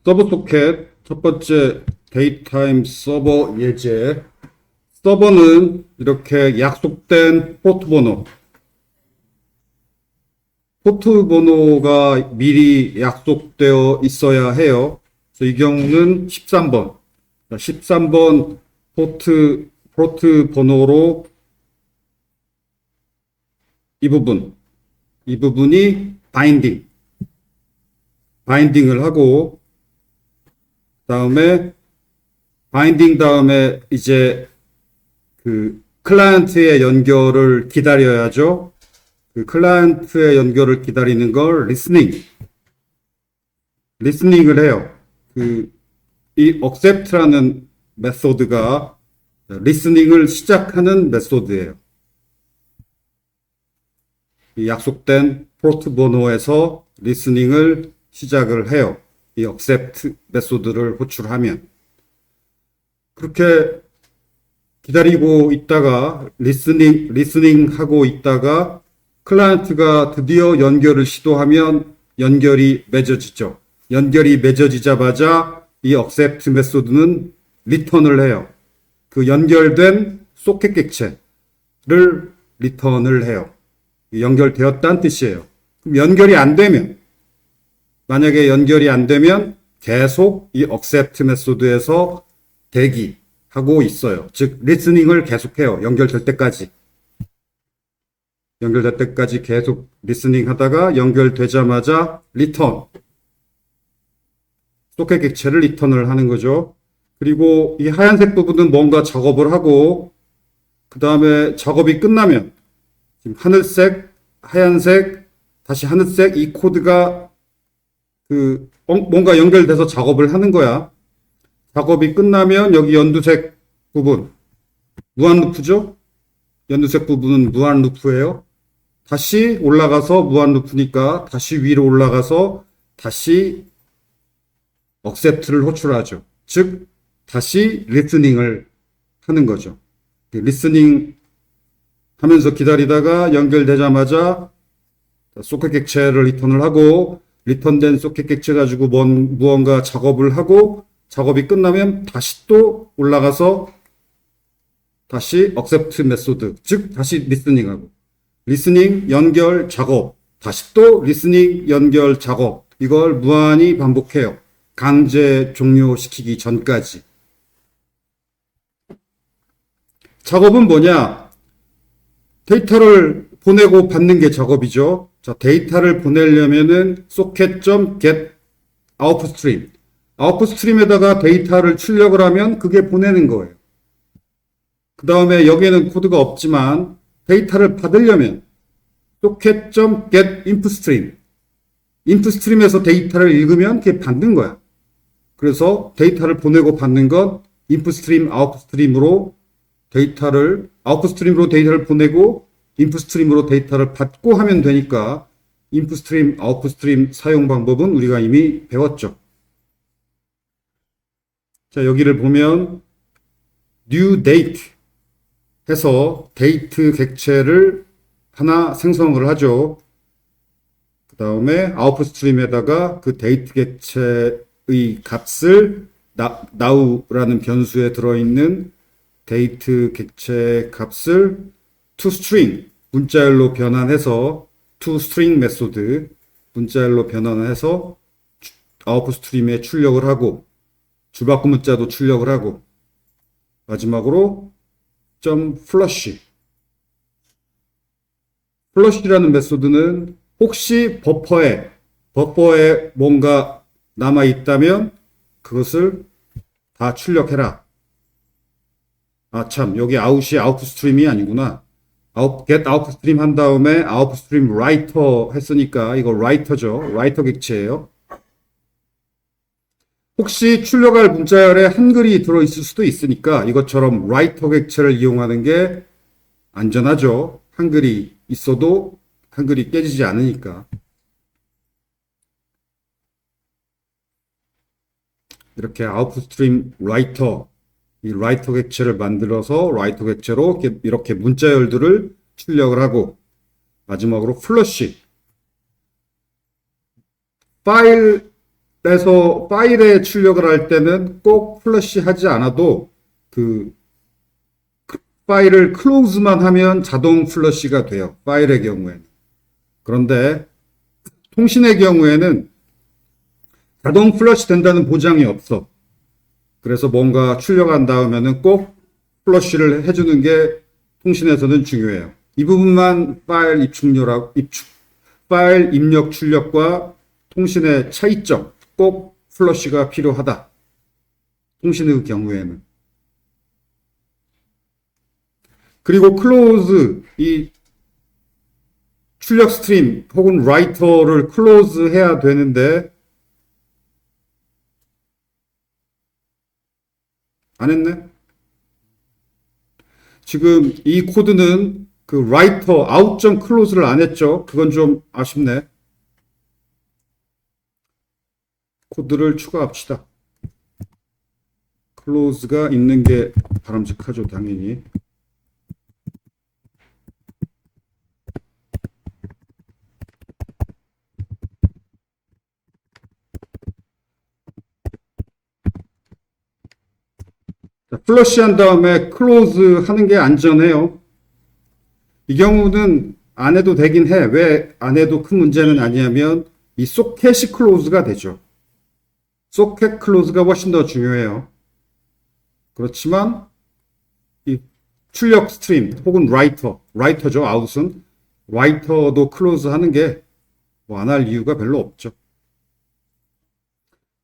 서버 소켓 첫 번째 데이타임 서버 예제. 서버는 이렇게 약속된 포트 번호가 미리 약속되어 있어야 해요. 그래서 이 경우는 13번. 13번 포트 번호로 이 부분이 바인딩을 하고, 바인딩 다음에 이제 그 클라이언트의 연결을 기다려야죠. 그 클라이언트의 연결을 기다리는 걸 리스닝을 해요. 이 accept라는 메소드가 리스닝을 시작하는 메소드예요. 이 약속된 포트 번호에서 리스닝을 시작을 해요. 이 accept 메소드를 호출하면. 그렇게 기다리고 있다가 리스닝 하고 있다가 클라이언트가 드디어 연결을 시도하면 연결이 맺어지죠. 연결이 맺어지자마자 이 accept 메소드는 리턴을 해요. 그 연결된 소켓 객체를 리턴을 해요. 연결되었다는 뜻이에요. 그럼 만약에 연결이 안 되면 계속 이 accept 메소드에서 대기하고 있어요. 즉 리스닝을 계속해요. 연결될 때까지 계속 리스닝 하다가 연결되자마자 소켓 객체를 리턴을 하는 거죠. 그리고 이 하얀색 부분은 뭔가 작업을 하고, 그 다음에 작업이 끝나면 지금 하늘색, 하얀색, 다시 하늘색, 이 코드가 뭔가 연결돼서 작업을 하는 거야. 작업이 끝나면 여기 연두색 부분, 무한 루프죠? 연두색 부분은 무한 루프예요. 다시 올라가서 무한 루프니까 다시 위로 올라가서 다시 accept를 호출하죠. 즉 다시 리스닝을 하는 거죠. 리스닝 하면서 기다리다가 연결되자마자 소켓 객체를 리턴을 하고, 리턴된 소켓 객체 가지고 무언가 작업을 하고, 작업이 끝나면 다시 또 올라가서 다시 accept 메소드, 즉 다시 리스닝하고, 리스닝 연결 작업, 다시 또 리스닝 연결 작업, 이걸 무한히 반복해요. 강제 종료시키기 전까지. 작업은 뭐냐? 데이터를 보내고 받는 게 작업이죠. 자, 데이터를 보내려면은 socket.get outstream. 아웃스트림에다가 데이터를 출력을 하면 그게 보내는 거예요. 그 다음에 여기에는 코드가 없지만 데이터를 받으려면 socket.get inputstream. 인풋스트림에서 데이터를 읽으면 그게 받는 거야. 그래서 데이터를 보내고 받는 건 인풋스트림, 아웃스트림으로 아웃스트림으로 데이터를 보내고 인풋스트림으로 데이터를 받고 하면 되니까 인풋스트림, 아웃스트림 사용 방법은 우리가 이미 배웠죠. 자, 여기를 보면 new date 해서 데이트 객체를 하나 생성을 하죠. 그 다음에 아웃풋 스트림에다가 그 데이트 객체의 값을 now라는 변수에 들어있는 데이트 객체 값을 toString 문자열로 변환해서 toString 메소드 문자열로 변환해서 아웃풋 스트림에 출력을 하고, 줄바꿈 문자도 출력을 하고, 마지막으로 플러시라는 메소드는 혹시 버퍼에 뭔가 남아 있다면 그것을 다 출력해라. 아, 참, 여기 아웃이 아웃풋 스트림이 아니구나. get output stream 한 다음에 output stream writer 했으니까 이거 writer죠. writer 객체예요. 혹시 출력할 문자열에 한글이 들어있을 수도 있으니까 이것처럼 writer 객체를 이용하는 게 안전하죠. 한글이 있어도 한글이 깨지지 않으니까. 이렇게 output stream writer, 이 writer 객체를 만들어서 writer 객체로 이렇게 문자열들을 출력을 하고, 마지막으로 flush, 파일에 파일에서 파일에 출력을 할 때는 꼭 플러시 하지 않아도 그 파일을 클로즈만 하면 자동 플러시가 돼요. 파일의 경우에는. 그런데 통신의 경우에는 자동 플러시 된다는 보장이 없어. 그래서 뭔가 출력한 다음에는 꼭 플러시를 해주는 게 통신에서는 중요해요. 이 부분만 파일 입력 출력과 통신의 차이점, 꼭 플러시가 필요하다. 통신의 경우에는. 그리고 클로즈, 이 출력 스트림 혹은 라이터를 클로즈 해야 되는데 안 했네? 지금 이 코드는 그 라이터 아웃점 클로즈를 안 했죠? 그건 좀 아쉽네. 코드를 추가합시다. 클로즈가 있는 게 바람직하죠, 당연히. 플러시 한 다음에 클로즈 하는 게 안전해요. 이 경우는 안 해도 되긴 해. 왜 안 해도 큰 문제는 아니냐면 이 소켓이 클로즈가 되죠. 소켓 클로즈가 훨씬 더 중요해요. 그렇지만 이 출력 스트림 혹은 라이터죠. 아웃은 라이터도 클로즈 하는 게 뭐 안 할 이유가 별로 없죠.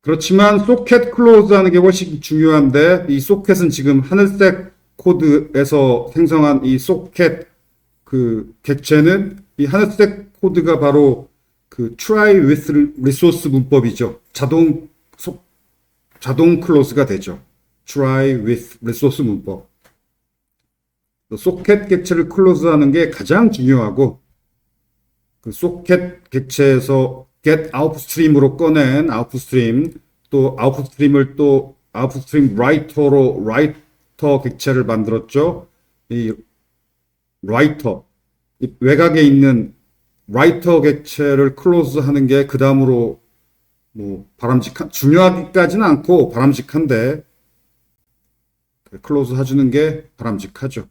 그렇지만 소켓 클로즈 하는 게 훨씬 중요한데 이 소켓은 지금 하늘색 코드에서 생성한 이 소켓 그 객체는 이 하늘색 코드가 바로 그 try with resource 문법이죠. 자동 클로즈가 되죠. try with resource 문법. 소켓 객체를 클로즈 하는 게 가장 중요하고 그 소켓 객체에서 get outstream으로 꺼낸 outstream 또 outstream을 또 outstream writer로 writer 객체를 만들었죠. 이 writer 이 외곽에 있는 writer 객체를 클로즈 하는 게 그 다음으로 뭐 중요하기까지는 않고 바람직한데 클로즈 해주는 게 바람직하죠.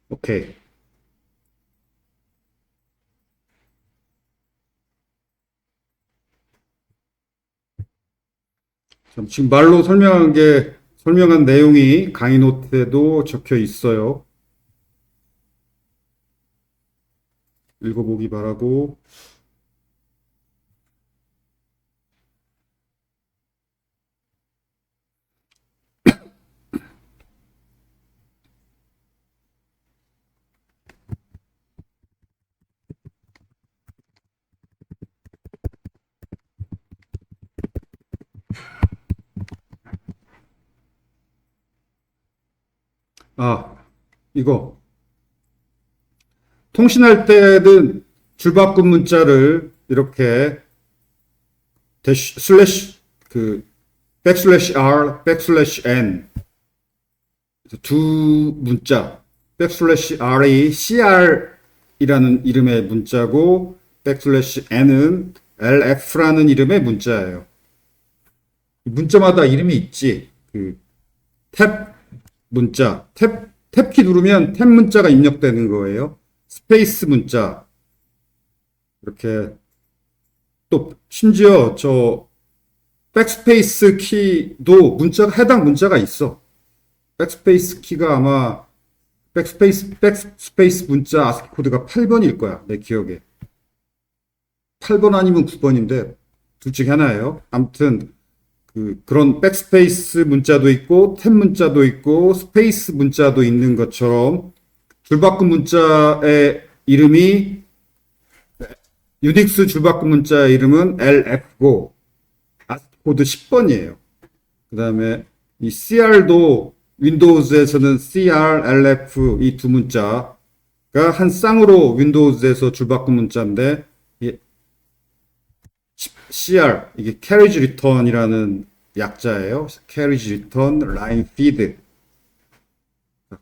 오케이. 지금 말로 설명한 내용이 강의 노트에도 적혀 있어요. 읽어보기 바라고. 이거. 통신할 때는 줄바꿈 문자를 이렇게 슬래시, 백슬래시 R, 백슬래시 N. 두 문자. 백슬래시 R이 CR이라는 이름의 문자고, 백슬래시 N은 LF라는 이름의 문자예요. 문자마다 이름이 있지. 탭 문자, 탭키 누르면 탭 문자가 입력되는 거예요. 스페이스 문자. 이렇게 또 심지어 저 백스페이스 키도 해당 문자가 있어. 백스페이스 키가 아마 백스페이스 문자 아스키 코드가 8번일 거야. 내 기억에. 8번 아니면 9번인데 둘 중에 하나예요. 아무튼 그런 백스페이스 문자도 있고 탭 문자도 있고 스페이스 문자도 있는 것처럼 줄바꿈 문자의 이름이 유닉스 줄바꿈 문자의 이름은 LF고 아스키 코드 10번이에요. 그 다음에 이 CR도 윈도우즈에서는 CR, LF 이 두 문자가 한 쌍으로 윈도우즈에서 줄바꿈 문자인데 CR 이게 carriage return이라는 약자예요. carriage return line feed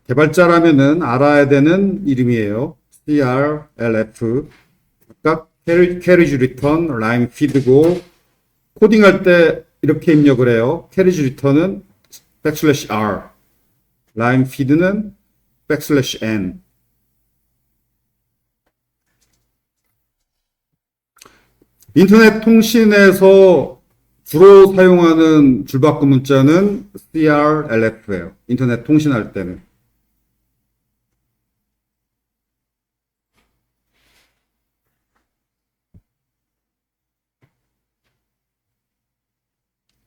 개발자라면은 알아야 되는 이름이에요. CRLF. 아까 carriage return, line feed고, 코딩할 때 이렇게 입력을 해요. carriage return은 \r, line feed는 \n. 인터넷 통신에서 주로 사용하는 줄바꿈 문자는 CRLF예요. 인터넷 통신할 때는.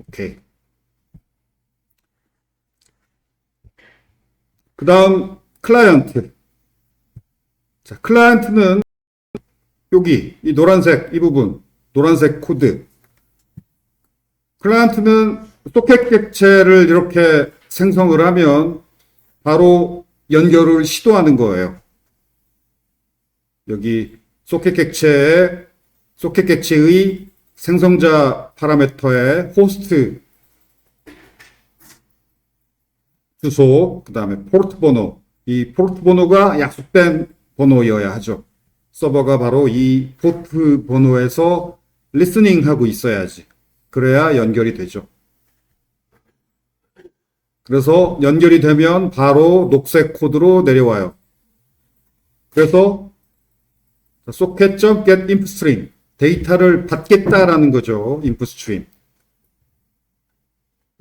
오케이. 그 다음 클라이언트. 자, 클라이언트는 여기 이 노란색 이 부분, 노란색 코드. 클라이언트는 소켓 객체를 이렇게 생성을 하면 바로 연결을 시도하는 거예요. 여기 소켓 객체의 생성자 파라미터의 호스트 주소, 그 다음에 포트 번호. 이 포트 번호가 약속된 번호여야 하죠. 서버가 바로 이 포트 번호에서 리스닝 하고 있어야지. 그래야 연결이 되죠. 그래서 연결이 되면 바로 녹색 코드로 내려와요. 그래서 socket.get input stream, 데이터를 받겠다라는 거죠. input stream.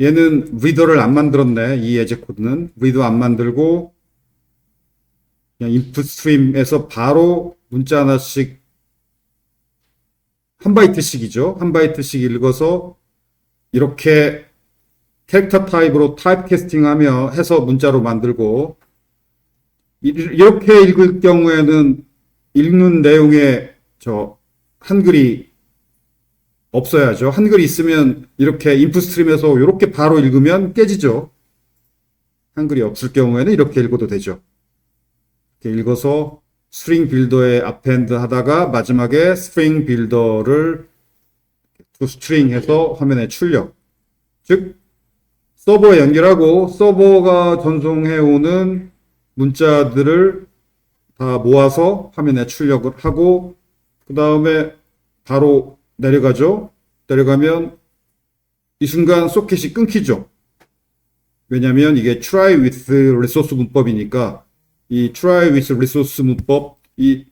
얘는 reader를 안 만들었네. 이 예제 코드는 reader 안 만들고 그냥 input stream에서 바로 문자 하나씩 한 바이트씩이죠. 한 바이트씩 읽어서 이렇게 캐릭터 타입으로 타입 캐스팅하며 해서 문자로 만들고, 이렇게 읽을 경우에는 읽는 내용에 한글이 없어야죠. 한글이 있으면 이렇게 인풋 스트림에서 이렇게 바로 읽으면 깨지죠. 한글이 없을 경우에는 이렇게 읽어도 되죠. 이렇게 읽어서 스트링 빌더에 append 하다가 마지막에 스트링 빌더를 to string 해서 화면에 출력. 즉 서버에 연결하고 서버가 전송해오는 문자들을 다 모아서 화면에 출력을 하고 그 다음에 바로 내려가죠. 내려가면 이 순간 소켓이 끊기죠. 왜냐하면 이게 try with resource 문법이니까 이 try with resource 문법 이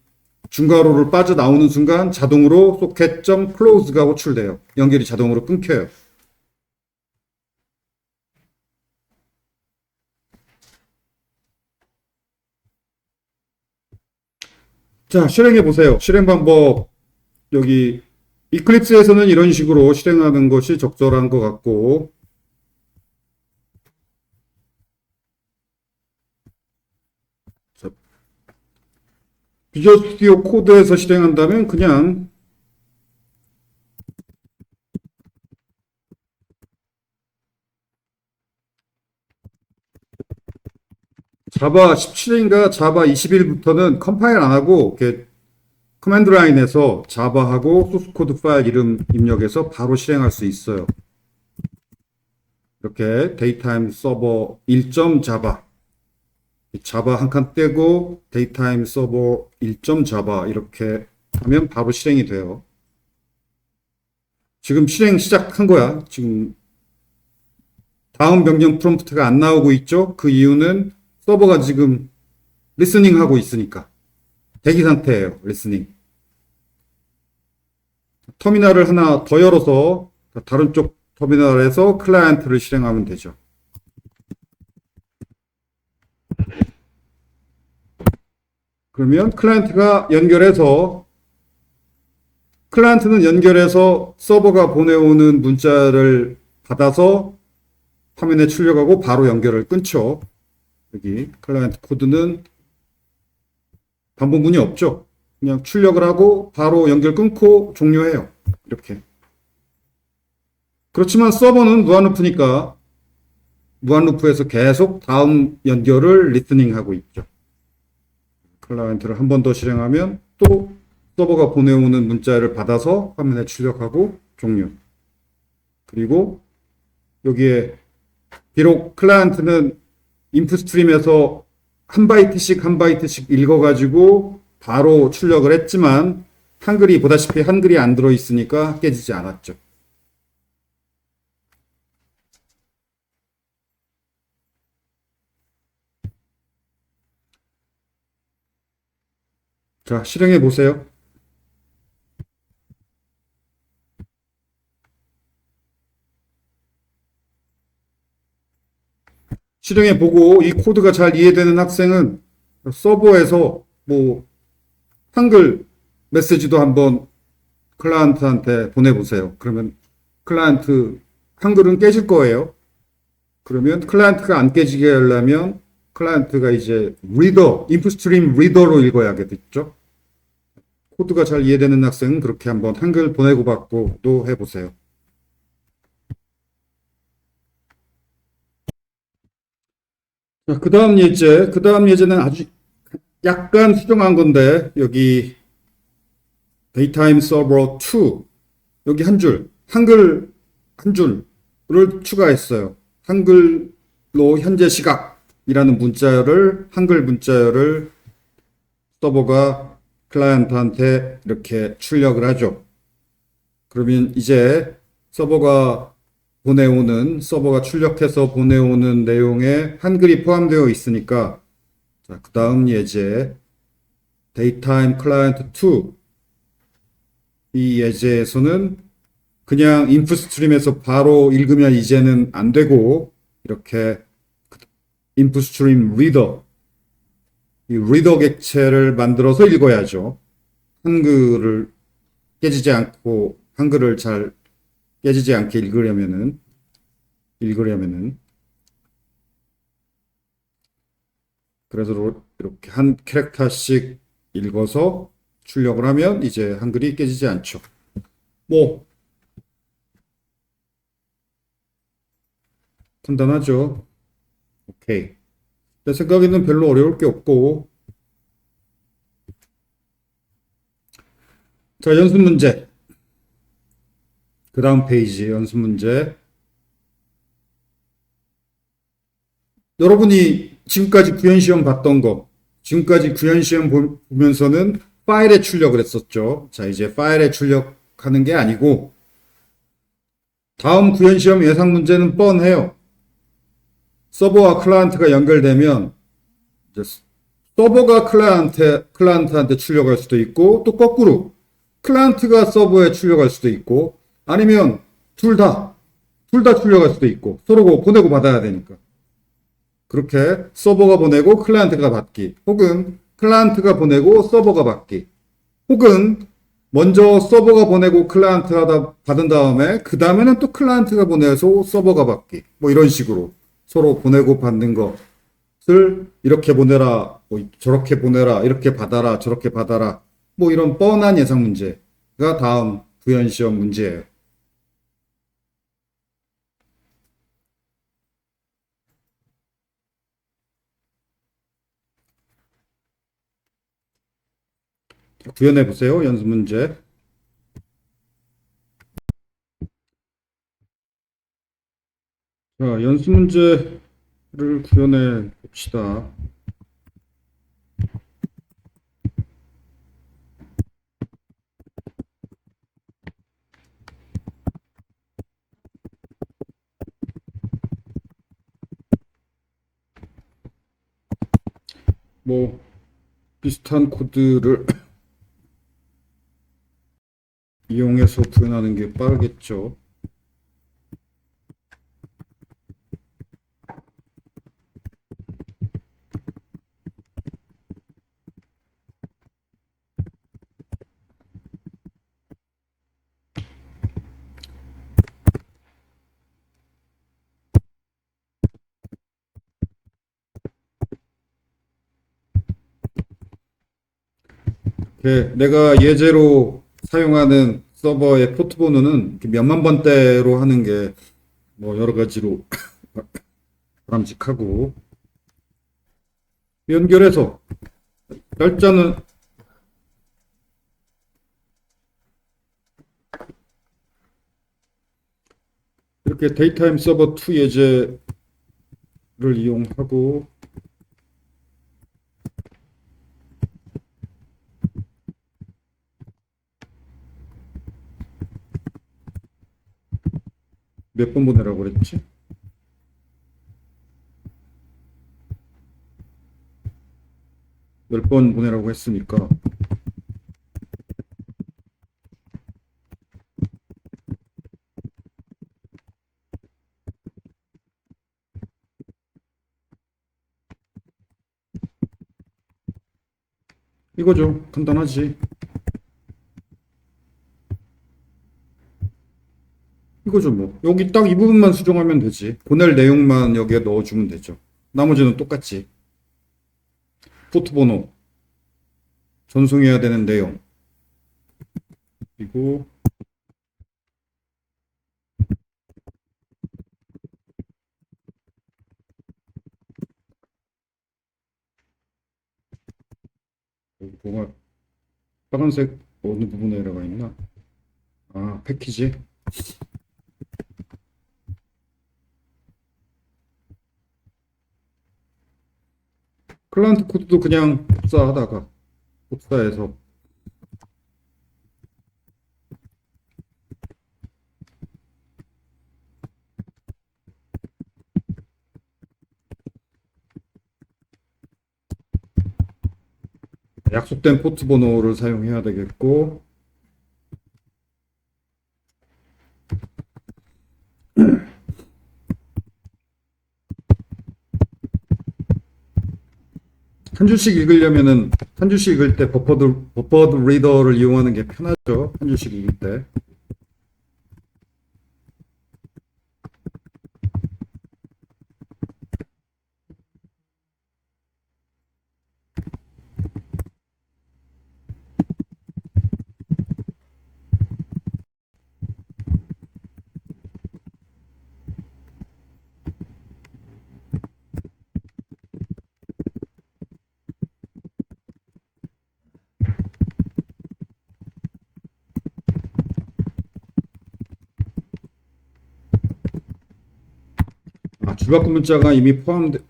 중괄호를 빠져나오는 순간 자동으로 socket.close가 호출돼요. 연결이 자동으로 끊겨요. 자, 실행해 보세요. 실행 방법 여기 이클립스에서는 이런 식으로 실행하는 것이 적절한 것 같고, 비주얼 스튜디오 코드에서 실행한다면 그냥 자바 17인가 자바 21부터는 컴파일 안 하고 이렇게 커맨드 라인에서 자바하고 소스 코드 파일 이름 입력해서 바로 실행할 수 있어요. 이렇게 데이타임 서버 1.자바 자바 한 칸 떼고 데이타임 서버 1.자바 이렇게 하면 바로 실행이 돼요. 지금 실행 시작한 거야. 지금 다음 변경 프롬프트가 안 나오고 있죠. 그 이유는 서버가 지금 리스닝 하고 있으니까 대기 상태예요. 리스닝. 터미널을 하나 더 열어서 다른 쪽 터미널에서 클라이언트를 실행하면 되죠. 그러면 클라이언트는 연결해서 서버가 보내오는 문자를 받아서 화면에 출력하고 바로 연결을 끊죠. 여기 클라이언트 코드는 반복문이 없죠. 그냥 출력을 하고 바로 연결 끊고 종료해요. 이렇게. 그렇지만 서버는 무한루프니까 무한루프에서 계속 다음 연결을 리스닝 하고 있죠. 클라이언트를 한 번 더 실행하면 또 서버가 보내오는 문자를 받아서 화면에 출력하고 종료. 그리고 여기에 비록 클라이언트는 인풋 스트림에서 한 바이트씩 한 바이트씩 읽어가지고 바로 출력을 했지만 한글이 보다시피 한글이 안 들어있으니까 깨지지 않았죠. 자, 실행해 보세요. 실행해 보고 이 코드가 잘 이해되는 학생은 서버에서 뭐 한글 메시지도 한번 클라이언트한테 보내보세요. 그러면 클라이언트 한글은 깨질 거예요. 그러면 클라이언트가 안 깨지게 하려면 클라이언트가 이제 리더, 인풋스트림 리더로 읽어야겠죠. 코드가 잘 이해되는 학생은 그렇게 한번 한글 보내고 받고도 해보세요. 자, 그 다음 예제는 아주 약간 수정한 건데, 여기 데이타임 서버 2, 여기 한 줄, 한글 한 줄을 추가했어요. 한글로 현재 시각이라는 문자열을, 한글 문자열을 서버가 클라이언트한테 이렇게 출력을 하죠. 그러면 이제 서버가 출력해서 보내오는 내용에 한글이 포함되어 있으니까, 자, 그 다음 예제, 데이타임 클라이언트 2. 이 예제에서는 그냥 인풋 스트림에서 바로 읽으면 이제는 안 되고, 이렇게 인풋 스트림 리더, 이 리더 객체를 만들어서 읽어야죠. 한글을 깨지지 않고, 한글을 잘 깨지지 않게 읽으려면은. 그래서 이렇게 한 캐릭터씩 읽어서 출력을 하면 이제 한글이 깨지지 않죠. 뭐 간단하죠. 오케이. 내 생각에는 별로 어려울 게 없고. 자, 연습 문제. 그 다음 페이지 연습 문제. 여러분이 지금까지 구현시험 봤던 거, 지금까지 구현시험 보면서는 파일에 출력을 했었죠. 자, 이제 파일에 출력하는 게 아니고, 다음 구현시험 예상 문제는 뻔해요. 서버와 클라이언트가 연결되면, 이제 서버가 클라이언트한테 출력할 수도 있고, 또 거꾸로, 클라이언트가 서버에 출력할 수도 있고, 아니면 둘 다 출력할 수도 있고, 서로 보내고 받아야 되니까. 그렇게 서버가 보내고 클라이언트가 받기, 혹은 클라이언트가 보내고 서버가 받기, 혹은 먼저 서버가 보내고 클라이언트가 받은 다음에 그 다음에는 또 클라이언트가 보내서 서버가 받기, 뭐 이런 식으로 서로 보내고 받는 것을 이렇게 보내라, 뭐 저렇게 보내라, 이렇게 받아라, 저렇게 받아라, 뭐 이런 뻔한 예상 문제가 다음 구현시험 문제예요. 구현해 보세요. 연습 문제. 자, 연습 문제를 구현해 봅시다. 뭐 비슷한 코드를 이용해서 구현하는 게 빠르겠죠. 내가 예제로 사용하는 서버의 포트 번호는 몇만 번대로 하는 게 뭐 여러 가지로 바람직하고, 연결해서 날짜는 이렇게 데이타임 서버 2 예제 이용하고 몇 번 보내라고 그랬지? 열 번 보내라고 했으니까 이거죠. 간단하지. 이거죠, 뭐. 여기 딱 이 부분만 수정하면 되지. 보낼 내용만 여기에 넣어주면 되죠. 나머지는 똑같지. 포트 번호, 전송해야 되는 내용, 그리고 여기 뭐가 빨간색 어느 부분에 들어가 있나? 아, 패키지. 클라이언트 코드도 그냥 복사해서 약속된 포트 번호를 사용해야 되겠고, 한 줄씩 읽으려면은 한 줄씩 읽을 때 버퍼드 리더를 이용하는 게 편하죠. 한 줄씩 읽을 때. 줄바꿈 문자가 이미 버퍼드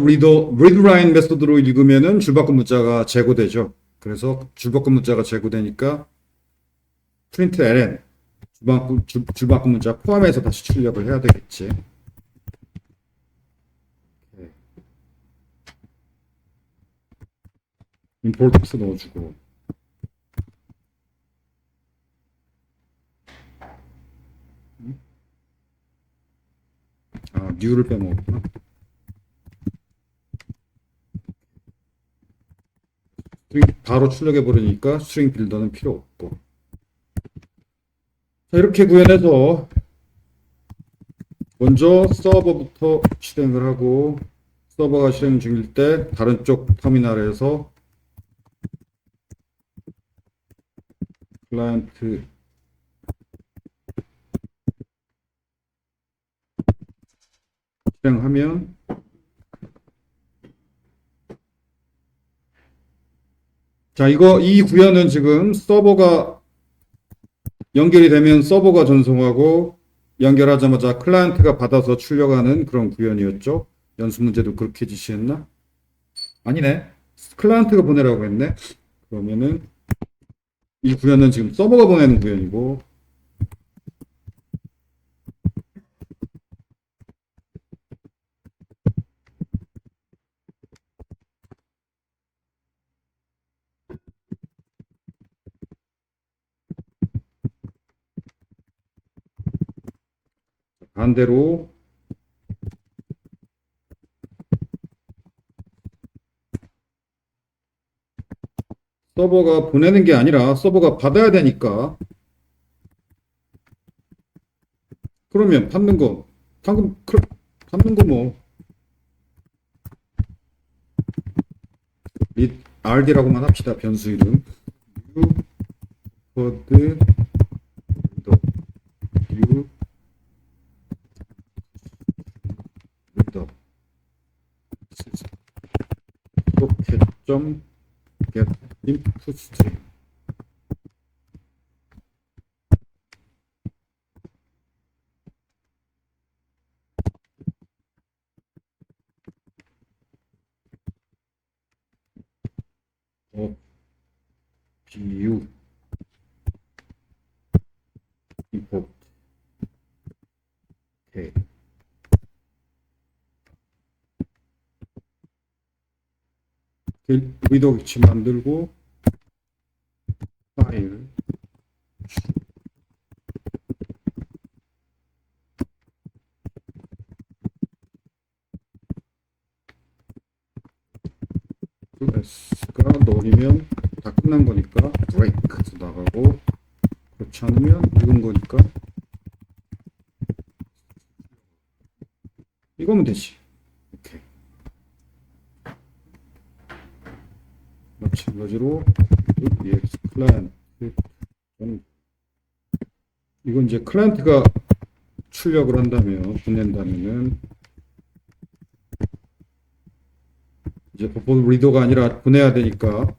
리드라인 메소드로 읽으면은 줄바꿈 문자가 제거되죠. 그래서 줄바꿈 문자가 제거되니까 프린트 ln 줄바꿈 문자 포함해서 다시 출력을 해야 되겠지. 임포트 넣어주고. 뉴를 빼먹었구나. 바로 출력해 버리니까 스트링 빌더는 필요 없고. 자, 이렇게 구현해서 먼저 서버부터 실행을 하고, 서버가 실행 중일 때 다른 쪽 터미널에서 클라이언트 실행하면 자, 이 구현은 지금 서버가 연결이 되면 서버가 전송하고 연결하자마자 클라이언트가 받아서 출력하는 그런 구현이었죠. 연습 문제도 그렇게 지시했나? 아니네. 클라이언트가 보내라고 했네. 그러면은 이 구현은 지금 서버가 보내는 구현이고, 반대로 서버가 보내는 게 아니라 서버가 받아야 되니까, 그러면 받는 거 뭐 rd라고만 합시다. 변수 이름 유코드 리더 리더 소켓.get input string. view import. 오케이. 위도 위치 만들고 파일 S가 넣으면 다 끝난 거니까 break 나가고, 그렇지 않으면 읽은 거니까 이거면 되지. 오케이. 마찬가지로 ex client, 이건 이제 클라이언트가 출력을 한다면, 보낸다면은 이제 버퍼 리더가 아니라 보내야 되니까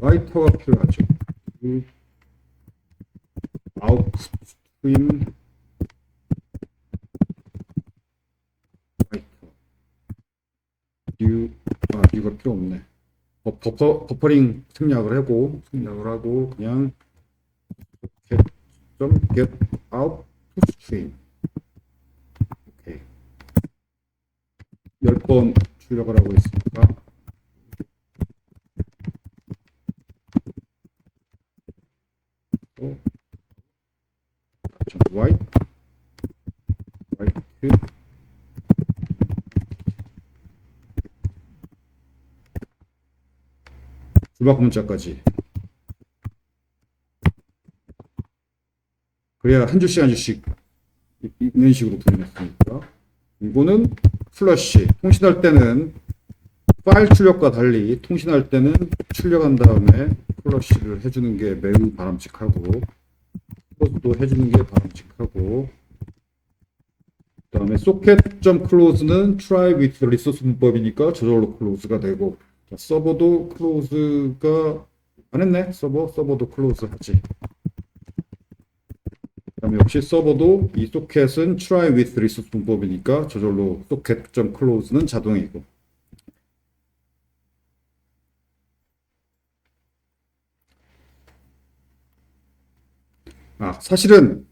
라이터가 필요하죠. 아웃스트림 라이터. 뉴가 필요 없네. 버퍼링 생략을 하고 그냥 get out to stream. 오케이. 10번 출력을 하고 있으니까 white 줄바꿈 문자까지. 그래야 한 줄씩 한 줄씩 있는 식으로 구현했으니까. 이거는 플러시. 통신할 때는 파일 출력과 달리 통신할 때는 출력한 다음에 플러시를 해주는 게 매우 바람직하고, 클로즈도 해주는 게 바람직하고, 그 다음에 socket.close는 try with resource 문법이니까 저절로 close가 되고, 서버도 close가 안 했네. 서버도 close 하지. 그다음에 역시 서버도 이 소켓은 try with resource 문법이니까 저절로 socket.close는 자동이고. 사실은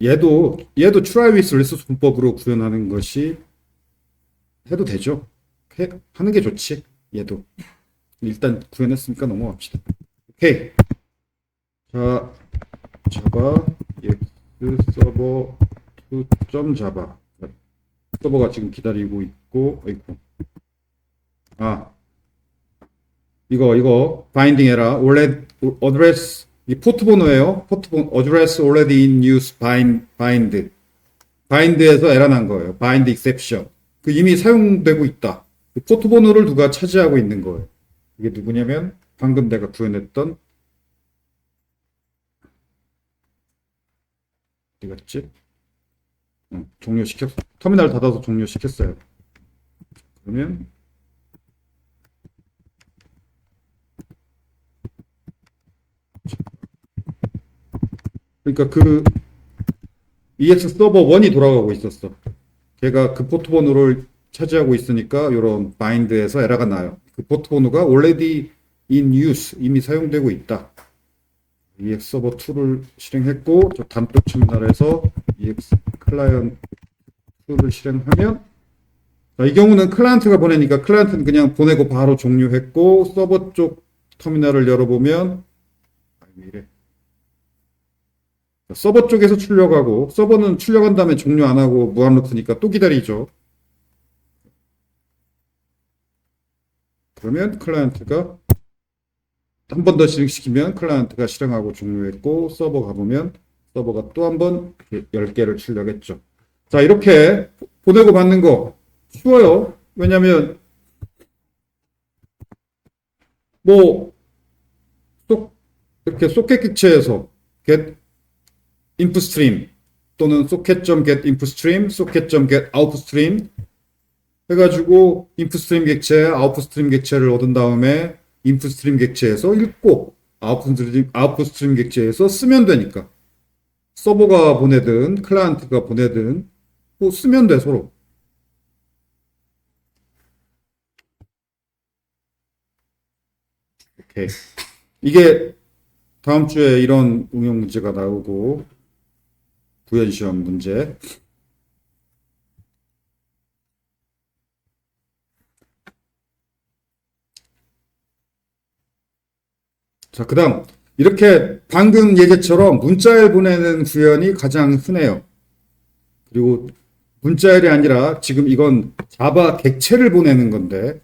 얘도 try with resource 문법으로 구현하는 것이 해도 되죠. 하는 게 좋지. 얘도 일단 구현했으니까 넘어갑시다. 오케이. 자, 자바 ex server 2.java 서버가 지금 기다리고 있고, 이거 바인딩 해라. 원래 address 이 포트 번호예요. address already in use bind에서 에러 난 거예요. bind exception. 그 이미 사용되고 있다. 그 포트 번호를 누가 차지하고 있는 거예요. 이게 누구냐면 방금 내가 구현했던 어디 갔지? 터미널 닫아서 종료시켰어요. 그러면 그러니까 그 EX 서버 1이 돌아가고 있었어. 걔가 그 포트 번호를 차지하고 있으니까 이런 바인드에서 에러가 나요. 그 포트 번호가 already in use, 이미 사용되고 있다. EX 서버 2를 실행했고, 저 단독 터미널에서 EX 클라이언트 2를 실행하면, 이 경우는 클라이언트가 보내니까 클라이언트는 그냥 보내고 바로 종료했고, 서버 쪽 터미널을 열어보면 왜 이래? 서버 쪽에서 출력하고, 서버는 출력한 다음에 종료 안 하고 무한 루프니까 또 기다리죠. 그러면 클라이언트가 한 번 더 실행시키면 클라이언트가 실행하고 종료했고, 서버 가보면 서버가 또 한 번 10개를 출력했죠. 자, 이렇게 보내고 받는 거 쉬워요. 왜냐면 이렇게 소켓 객체에서 get input stream 또는 socket.get input stream, socket.get output stream 해가지고 input stream 객체, output stream 객체를 얻은 다음에 input stream 객체에서 읽고 output stream 객체에서 쓰면 되니까 서버가 보내든 클라이언트가 보내든 쓰면 돼 서로. 오케이. 이게 다음 주에 이런 응용 문제가 나오고, 부연시험 문제. 자, 그 다음. 이렇게 방금 예제처럼 문자열 보내는 구현이 가장 흔해요. 그리고 문자열이 아니라 지금 이건 자바 객체를 보내는 건데,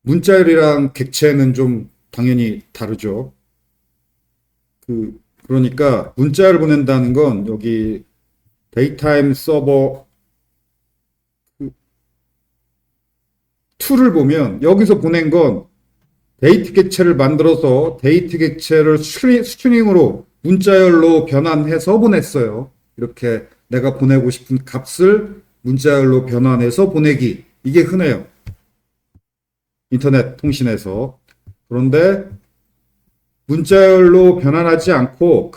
문자열이랑 객체는 좀 당연히 다르죠. 그러니까 문자를 보낸다는 건 여기 데이타임 서버 2를 보면 여기서 보낸 건 데이트 객체를 만들어서 데이트 객체를 스트링으로 문자열로 변환해서 보냈어요. 이렇게 내가 보내고 싶은 값을 문자열로 변환해서 보내기. 이게 흔해요. 인터넷 통신에서. 그런데 문자열로 변환하지 않고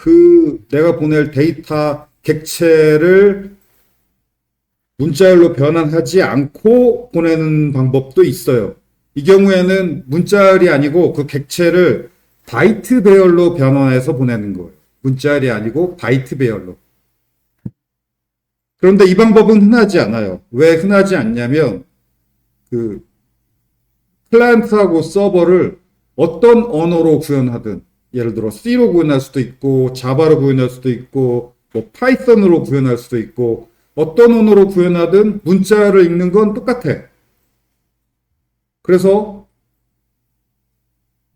내가 보낼 데이터 객체를 문자열로 변환하지 않고 보내는 방법도 있어요. 이 경우에는 문자열이 아니고 그 객체를 바이트 배열로 변환해서 보내는 거예요. 문자열이 아니고 바이트 배열로. 그런데 이 방법은 흔하지 않아요. 왜 흔하지 않냐면 클라이언트하고 서버를 어떤 언어로 구현하든, 예를 들어 C로 구현할 수도 있고 자바로 구현할 수도 있고 뭐 파이썬으로 구현할 수도 있고 어떤 언어로 구현하든 문자를 읽는 건 똑같아. 그래서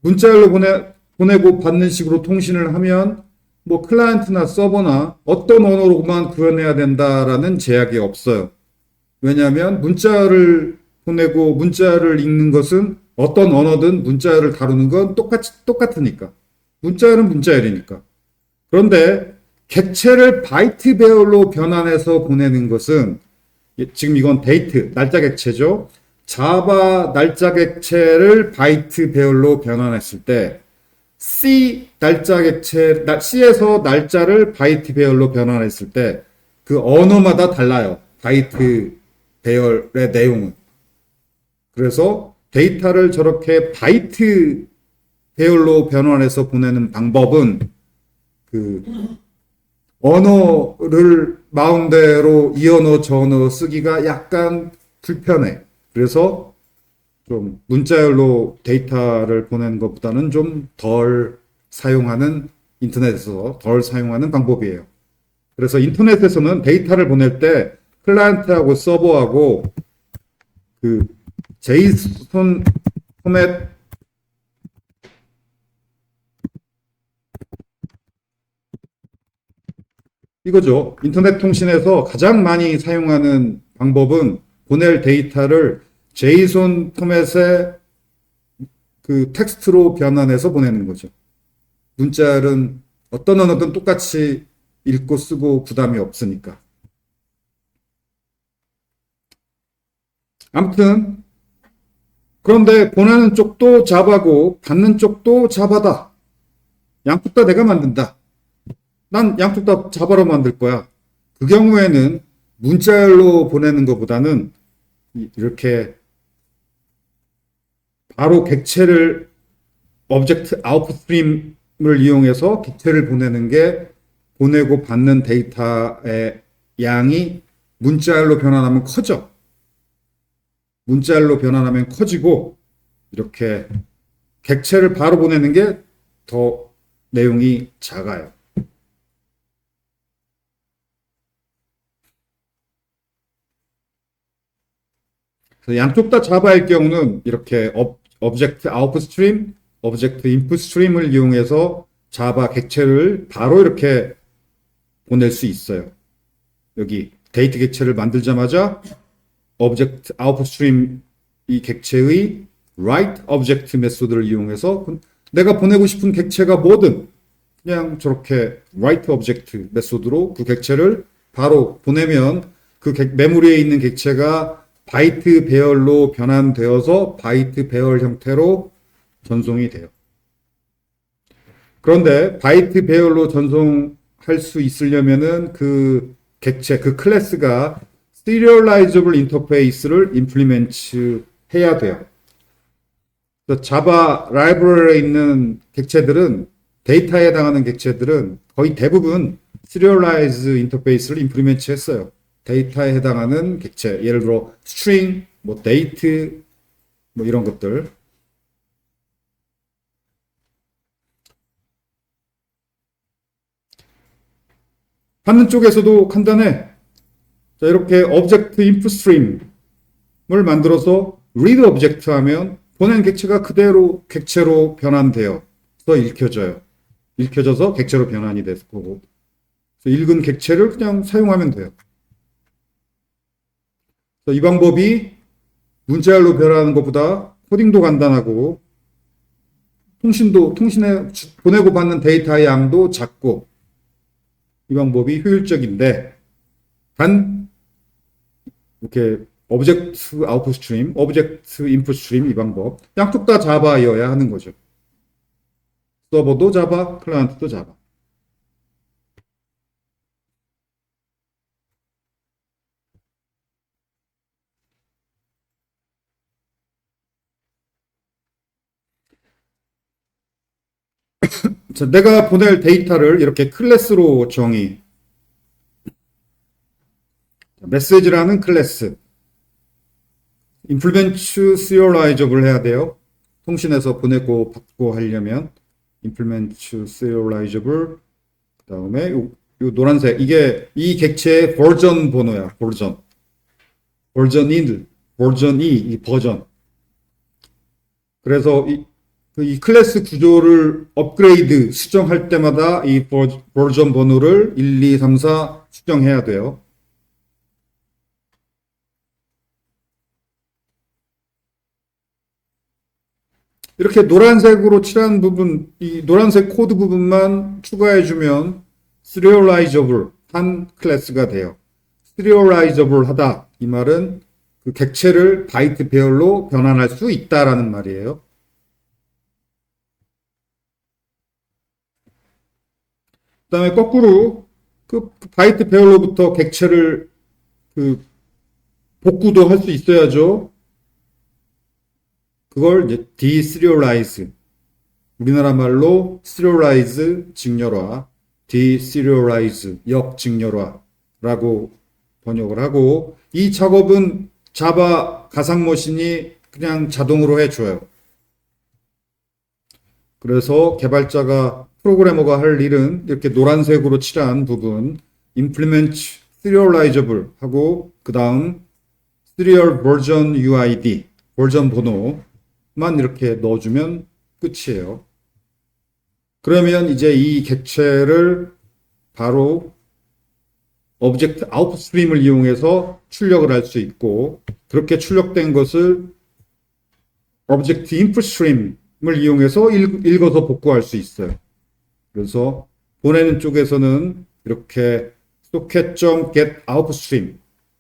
문자열로 보내고 받는 식으로 통신을 하면 뭐 클라이언트나 서버나 어떤 언어로만 구현해야 된다라는 제약이 없어요. 왜냐하면 문자를 보내고 문자를 읽는 것은 어떤 언어든 문자열을 다루는 건 똑같으니까. 문자열은 문자열이니까. 그런데 객체를 바이트 배열로 변환해서 보내는 것은 지금 이건 데이트, 날짜 객체죠. 자바 날짜 객체를 바이트 배열로 변환했을 때 C 날짜 객체, C에서 날짜를 바이트 배열로 변환했을 때 그 언어마다 달라요. 바이트 배열의 내용은. 그래서 데이터를 저렇게 바이트 배열로 변환해서 보내는 방법은 언어를 마음대로 이 언어 저 언어 쓰기가 약간 불편해. 그래서 좀 문자열로 데이터를 보내는 것보다는 좀 덜 사용하는, 인터넷에서 덜 사용하는 방법이에요. 그래서 인터넷에서는 데이터를 보낼 때 클라이언트하고 서버하고 JSON 포맷 이거죠. 인터넷 통신에서 가장 많이 사용하는 방법은 보낼 데이터를 JSON 포맷의 텍스트로 변환해서 보내는 거죠. 문자열은 어떤 언어든 똑같이 읽고 쓰고 부담이 없으니까. 아무튼 그런데 보내는 쪽도 자바고 받는 쪽도 자바다. 양쪽 다 내가 만든다. 난 양쪽 다 자바로 만들 거야. 그 경우에는 문자열로 보내는 것보다는 이렇게 바로 객체를 오브젝트 아웃풋 스트림을 이용해서 객체를 보내는 게 보내고 받는 데이터의 양이 문자열로 변환하면 커져. 문자열로 변환하면 커지고 이렇게 객체를 바로 보내는 게 더 내용이 작아요. 그래서 양쪽 다 자바일 경우는 이렇게 오브젝트 아웃풋 스트림, 오브젝트 인풋 스트림을 이용해서 자바 객체를 바로 이렇게 보낼 수 있어요. 여기 데이트 객체를 만들자마자 오브젝트 아웃풋 스트림 이 객체의 write object 메소드를 이용해서 내가 보내고 싶은 객체가 뭐든 그냥 저렇게 write object 메소드로 그 객체를 바로 보내면 메모리에 있는 객체가 바이트 배열로 변환되어서 바이트 배열 형태로 전송이 돼요. 그런데 바이트 배열로 전송할 수 있으려면은 그 객체, 그 클래스가 serializable interface를 implement 해야 돼요. 그래서 자바 라이브러리에 있는 객체들은 데이터에 해당하는 객체들은 거의 대부분 시리얼라이즈 인터페이스를 임플리멘트 했어요. 데이터에 해당하는 객체, 예를 들어 스트링, 뭐 데이트, 뭐 이런 것들. 받는 쪽에서도 간단해. 자, 이렇게 오브젝트 인풋 스트림을 만들어서 read 오브젝트 하면 보낸 객체가 그대로 객체로 변환되어서 읽혀져요. 읽혀져서 객체로 변환이 됐을 거고. 그래서 읽은 객체를 그냥 사용하면 돼요. 이 방법이 문자열로 변환하는 것보다 코딩도 간단하고 통신에 보내고 받는 데이터의 양도 작고 이 방법이 효율적인데 단 이렇게 오브젝트 아웃풋 스트림, 오브젝트 인풋 스트림 이 방법 양쪽 다 자바여야 하는 거죠. 서버도 자바, 클라이언트도 자바. 자, 내가 보낼 데이터를 이렇게 클래스로 정의. 메시지라는 클래스. implement serializable 해야 돼요. 통신에서 보내고 받고 하려면 implement serializable 그 다음에 요 노란색 이게 이 객체의 버전 번호야. 버전이 이 버전. 그래서 이 클래스 구조를 업그레이드 수정할 때마다 이 버전 번호를 1, 2, 3, 4 수정해야 돼요. 이렇게 노란색으로 칠한 부분, 이 노란색 코드 부분만 추가해주면 serializable 한 클래스가 돼요. serializable 하다. 이 말은 그 객체를 바이트 배열로 변환할 수 있다라는 말이에요. 그 다음에 거꾸로 그 바이트 배열로부터 객체를 그 복구도 할 수 있어야죠. 그걸 이제 deserialize. 우리나라 말로 serialize 직렬화, deserialize 역직렬화라고 번역을 하고 이 작업은 자바 가상 머신이 그냥 자동으로 해줘요. 그래서 개발자가 프로그래머가 할 일은 이렇게 노란색으로 칠한 부분 implement serializable 하고 그 다음 serial version UID 버전 번호만 이렇게 넣어주면 끝이에요. 그러면 이제 이 객체를 바로 오브젝트 아웃풋 스트림을 이용해서 출력을 할 수 있고 그렇게 출력된 것을 오브젝트 인풋 스트림을 이용해서 읽어서 복구할 수 있어요. 그래서 보내는 쪽에서는 이렇게 socket.get output stream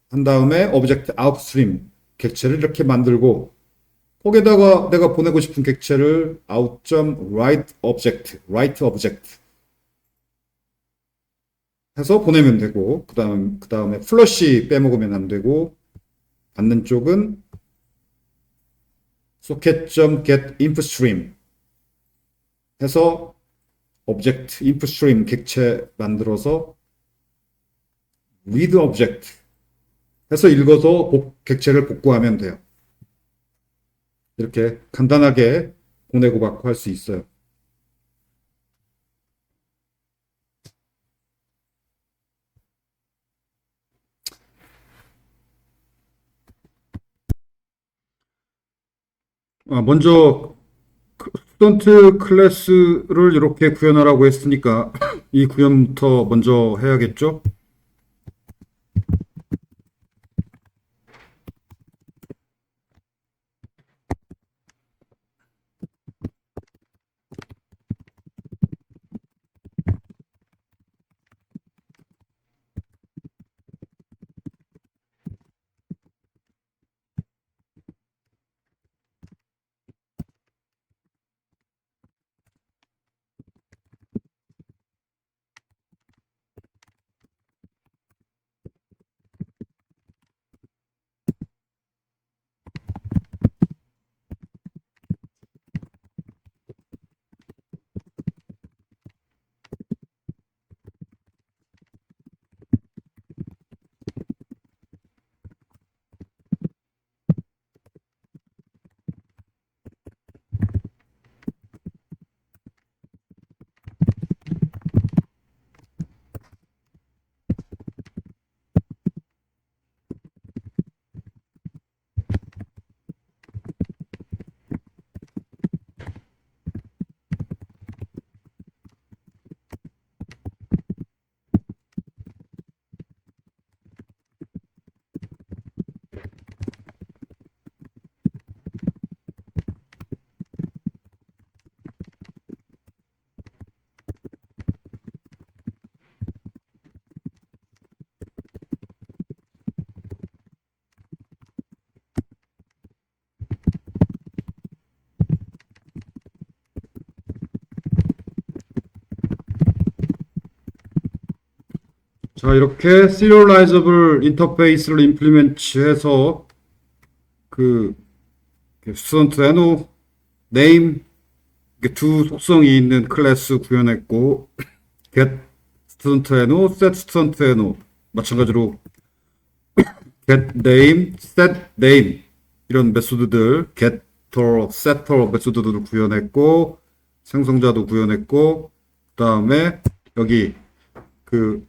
한 다음에 오브젝트 output stream 객체를 이렇게 만들고 거기다가 내가 보내고 싶은 객체를 out.write object 해서 보내면 되고 그다음에 플러시 빼먹으면 안 되고 받는 쪽은 socket.get input stream 해서 오브젝트 input stream 객체 만들어서 read object 해서 읽어서 객체를 복구하면 돼요. 이렇게 간단하게 보내고 받고 할 수 있어요. 먼저 스턴트 클래스를 이렇게 구현하라고 했으니까 이 구현부터 먼저 해야겠죠? 자, 이렇게 serializable 인터페이스를 임플리멘트해서 그 student NO name 두 속성이 있는 클래스 구현했고 get student NO, set student NO 마찬가지로 get name, set name 이런 메소드들 getter, setter 메소드들을 구현했고 생성자도 구현했고 그 다음에 여기 그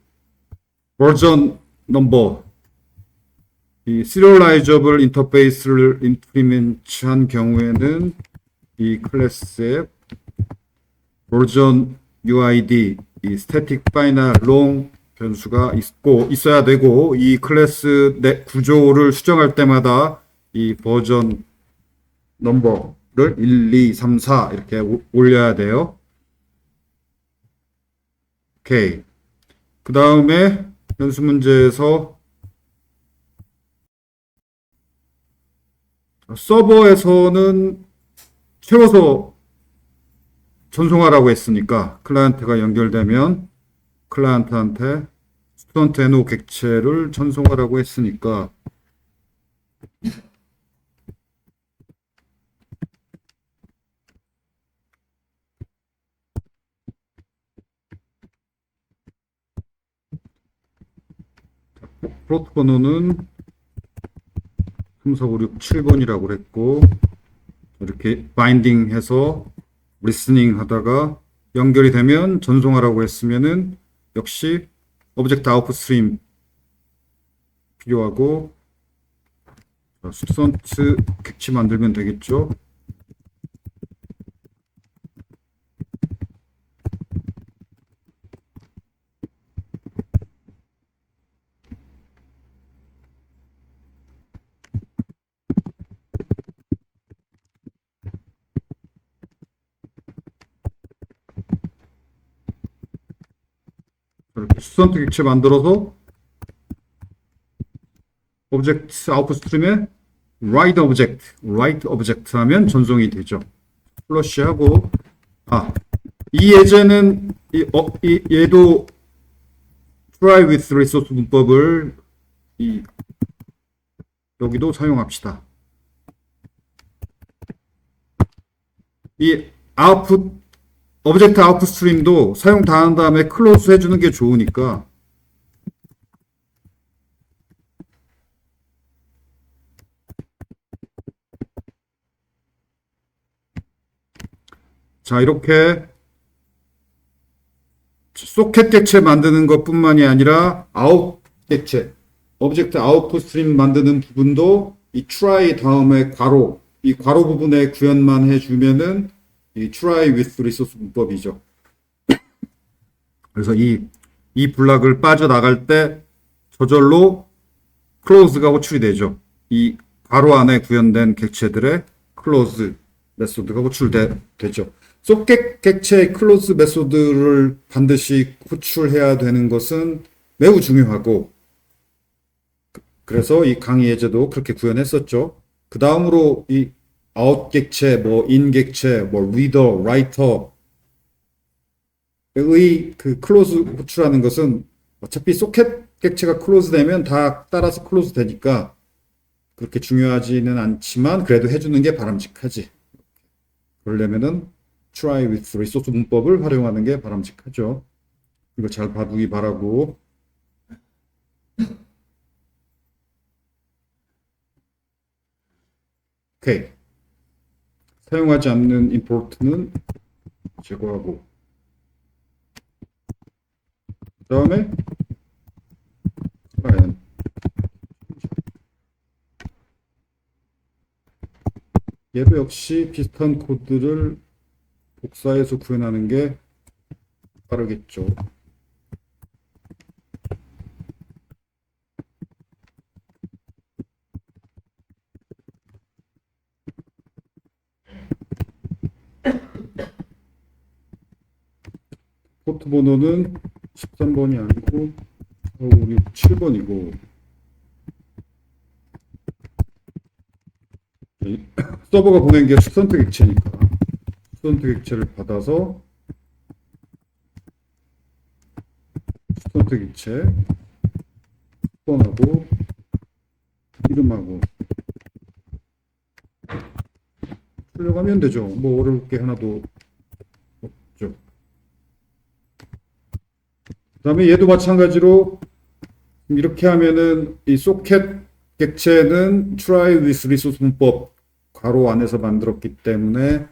버전 넘버 이 serializable 인터페이스를 임플리멘트한 경우에는 이 클래스의 버전 UID 이 static final long 변수가 있어야 되고 이 클래스 내 구조를 수정할 때마다 이 버전 넘버를 1, 2, 3, 4 이렇게 올려야 돼요. 오케이. 그 다음에 연수 문제에서 서버에서는 채워서 전송하라고 했으니까 클라이언트가 연결되면 클라이언트한테 스튜던트 NO 객체를 전송하라고 했으니까 프로트 번호는 3, 4, 5, 6, 7번이라고 그랬고 이렇게 바인딩 해서 리스닝 하다가 연결이 되면 전송하라고 했으면은 역시 오브젝트 아웃풋 스트림 필요하고 스튜던트 객체 만들면 되겠죠. 이렇게 스튜던트 객체 만들어서 오브젝트 아웃풋 스트림에 write object 하면 전송이 되죠. 플러시하고 이 예제는 얘도 try with resource 문법을 여기도 사용합시다. 이 오브젝트 아웃풋 스트림도 사용 다 한 다음에 클로즈 해주는 게 좋으니까 자 이렇게 소켓 객체 만드는 것뿐만이 아니라 아웃 객체 오브젝트 아웃풋 스트림 만드는 부분도 이 try 다음에 이 괄호 부분에 구현만 해주면은 이 try with resource 문법이죠. 그래서 이 블락을 빠져나갈 때 저절로 close가 호출이 되죠. 이 괄호 안에 구현된 객체들의 close 메소드가 호출되죠. 소켓 객체의 close 메소드를 반드시 호출해야 되는 것은 매우 중요하고 그래서 이 강의 예제도 그렇게 구현했었죠. 그 다음으로 이 out 객체, in 객체, reader, writer의 그 close 호출하는 것은 어차피 소켓 객체가 close 되면 다 따라서 close 되니까 그렇게 중요하지는 않지만 그래도 해주는 게 바람직하지. 그러려면은 try with resource 문법을 활용하는 게 바람직하죠. 이거 잘 봐두기 바라고. 오케이. 사용하지 않는 import는 제거하고 그 다음에 얘도 역시 비슷한 코드를 복사해서 구현하는 게 빠르겠죠. 포트 번호는 13번이 아니고 4, 5, 6, 7번이고 서버가 보낸 게 스튜던트 객체니까 스튜던트 객체를 받아서 스튜던트 객체 폰하고 이름하고 출력하면 되죠. 뭐 어려울 게 하나도 없죠. 그 다음에 얘도 마찬가지로 이렇게 하면은 이 소켓 객체는 try with resource 문법 괄호 안에서 만들었기 때문에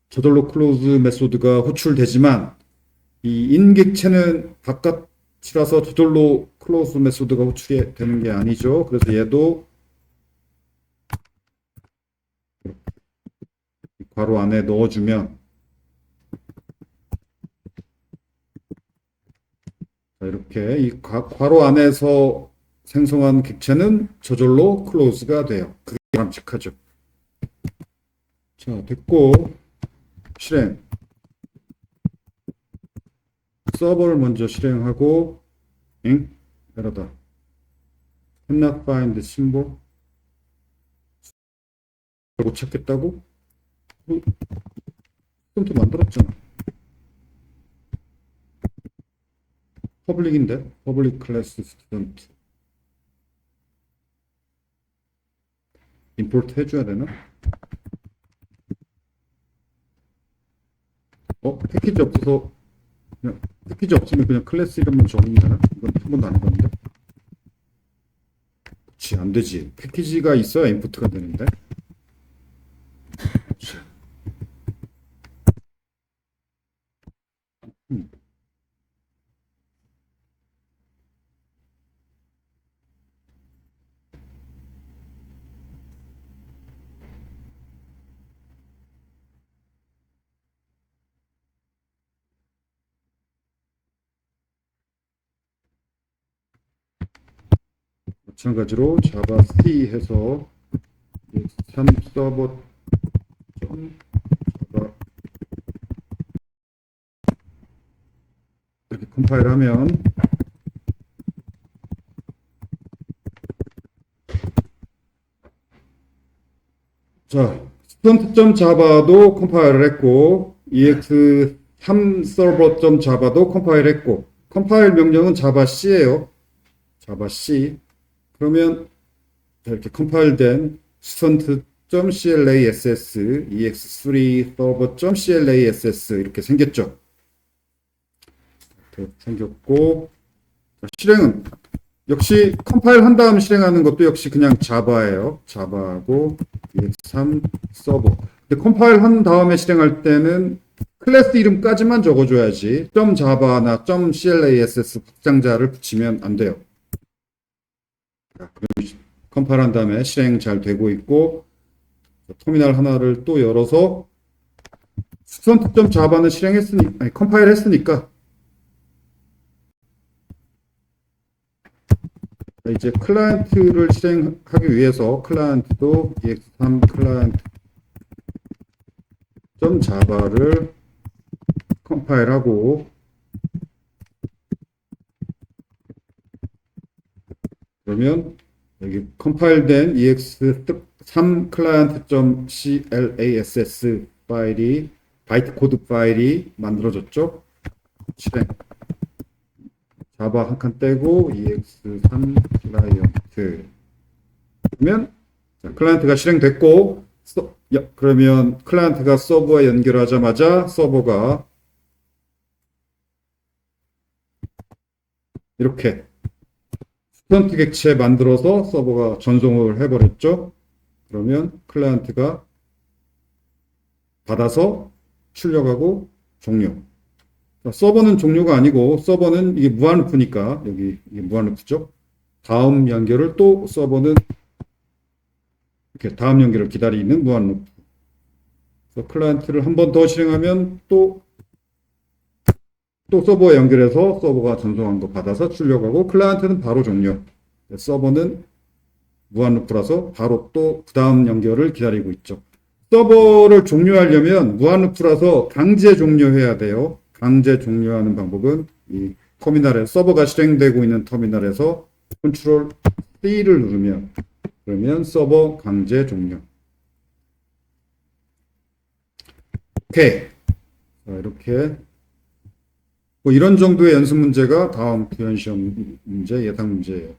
저절로 클로즈 메소드가 호출되지만 이 인 객체는 바깥이라서 저절로 클로즈 메소드가 호출이 되는 게 아니죠. 그래서 얘도 괄호 안에 넣어주면 이렇게 이 괄호 안에서 생성한 객체는 저절로 클로즈가 돼요. 그게 바람직하죠. 자, 됐고 실행. 서버를 먼저 실행하고 에러다. cannot find symbol. 못 찾겠다고? 스턴트 만들었잖아. 퍼블릭인데? 퍼블릭 클래스 스턴트. 임포트 해줘야 되나? 패키지 없어서 그냥 패키지 없으면 그냥 클래스 이름만 적으면 되나? 이건 한 번도 안 해봤는데. 그렇지, 안 되지. 패키지가 있어야 임포트가 되는데. 그렇지. 마찬가지로 자바 C 해서 3 서버 점 자바 이렇게 컴파일하면 자 스턴트.자바도 컴파일을 했고 ex3 서버.자바도 컴파일했고 컴파일 명령은 자바 C예요. 자바 C. 그러면 이렇게 컴파일된 student.class ex3 server.class 이렇게 생겼죠. 이렇게 생겼고 실행은 역시 컴파일 한 다음 실행하는 것도 역시 그냥 자바예요. 자바하고 ex3 서버. 근데 컴파일 한 다음에 실행할 때는 클래스 이름까지만 적어줘야지 .java나 .class 확장자를 붙이면 안 돼요. 컴파일한 다음에 실행 잘 되고 있고 터미널 하나를 또 열어서 student.java는 컴파일 했으니까 이제 클라이언트를 실행하기 위해서 클라이언트도 ex3 client.java를 컴파일하고 그러면 여기 컴파일된 ex3 client.class 파일이 바이트 코드 파일이 만들어졌죠. 실행 자바 한 칸 떼고 ex3 클라이언트 그러면 클라이언트가 실행됐고 그러면 클라이언트가 서버에 연결하자마자 서버가 이렇게 스턴트 객체 만들어서 서버가 전송을 해버렸죠. 그러면 클라이언트가 받아서 출력하고 종료. 서버는 종료가 아니고 서버는 이게 무한루프니까 여기 이게 무한루프죠. 다음 연결을 또 서버는 이렇게 다음 연결을 기다리는 무한루프. 그래서 클라이언트를 한 번 더 실행하면 또 서버에 연결해서 서버가 전송한 거 받아서 출력하고 클라이언트는 바로 종료. 서버는 무한루프라서 바로 또 그 다음 연결을 기다리고 있죠. 서버를 종료하려면 무한루프라서 강제 종료해야 돼요. 강제 종료하는 방법은 이 터미널에 서버가 실행되고 있는 터미널에서 컨트롤 C를 누르면 그러면 서버 강제 종료. 오케이. 자, 이렇게 뭐 이런 정도의 연습 문제가 다음 구현 시험 문제, 예상 문제예요.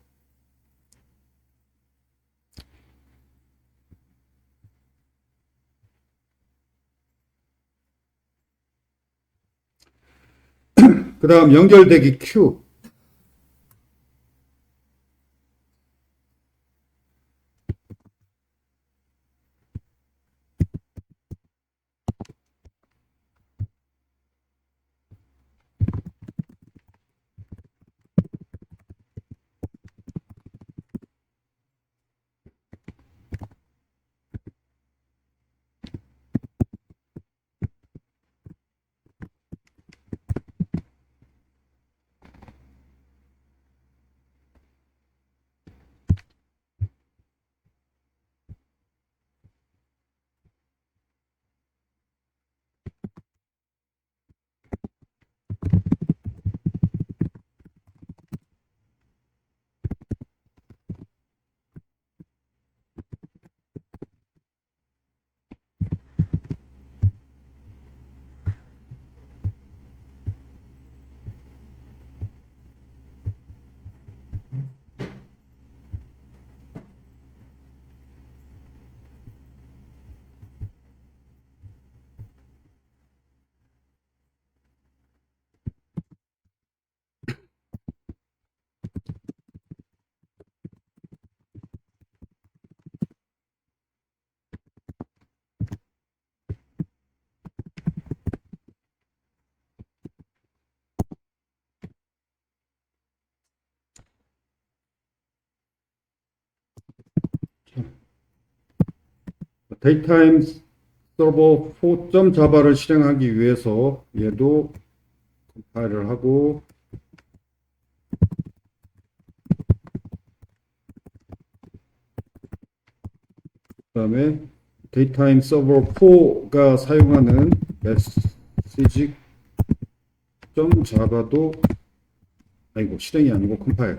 그 다음 연결되기 Q. 데이타임 서버 4.자바를 실행하기 위해서 얘도 컴파일을 하고 그다음에 데이타임 서버 4가 사용하는 message.java도 아이고 실행이 아니고 컴파일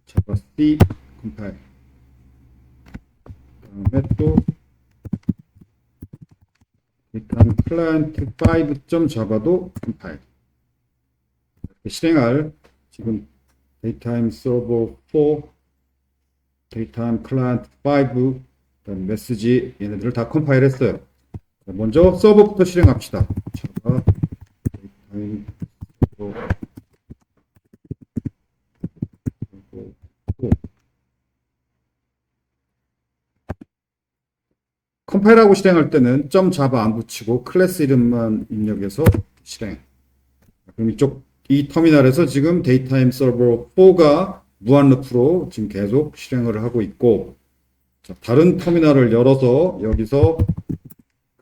자바 C 컴파일 그다음에 또 데이타임 클라이언트 5.java도 컴파일 실행할 지금 데이타임 서버 4 데이타임 클라이언트 5 그다음 메시지 얘네들을 다 컴파일 했어요. 먼저 서버부터 실행합시다. 자바 데이타임 서버 4 컴파일하고 실행할 때는 .java 안 붙이고 클래스 이름만 입력해서 실행. 그럼 이 터미널에서 지금 데이타임 서버 4가 무한 루프로 지금 계속 실행을 하고 있고 자, 다른 터미널을 열어서 여기서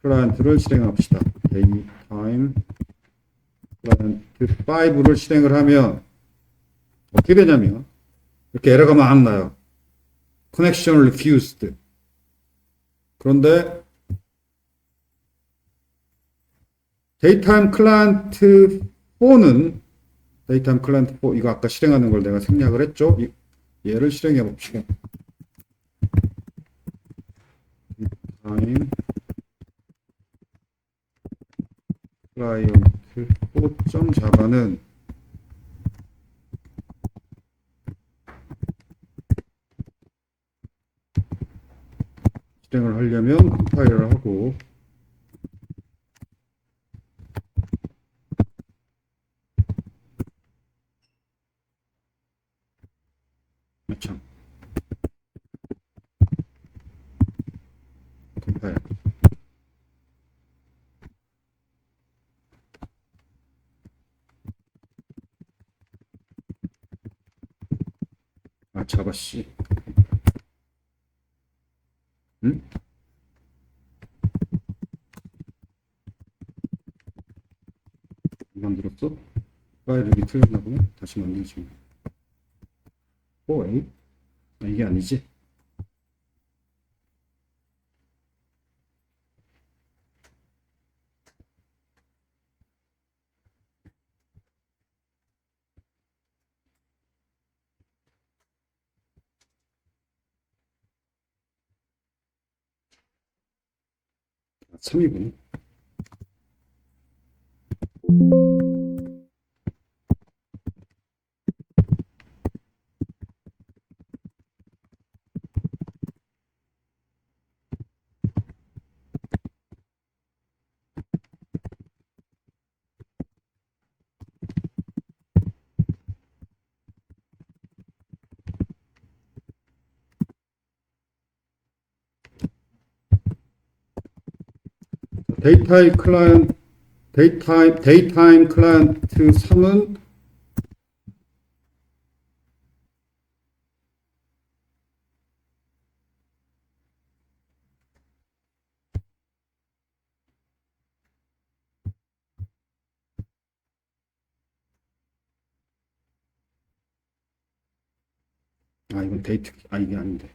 클라이언트를 실행합시다. 데이타임 클라이언트 5를 실행을 하면 어떻게 되냐면 이렇게 에러가 막 나요. Connection refused. 그런데 데이타임 클라이언트 4는 데이타임 클라이언트 4 이거 아까 실행하는 걸 내가 생략을 했죠. 얘를 실행해 봅시다. 데이타임 클라이언트 4.java는 실행을 하려면 컴파일을 하고 참 컴파일 자바 C 응? 만들었어? 파일 이름이 틀렸나 보네. 다시 만들지. 에이? 이게 아니지. 아, 3이구나. 데이타임 클라이언트 3은 이건 이게 아닌데.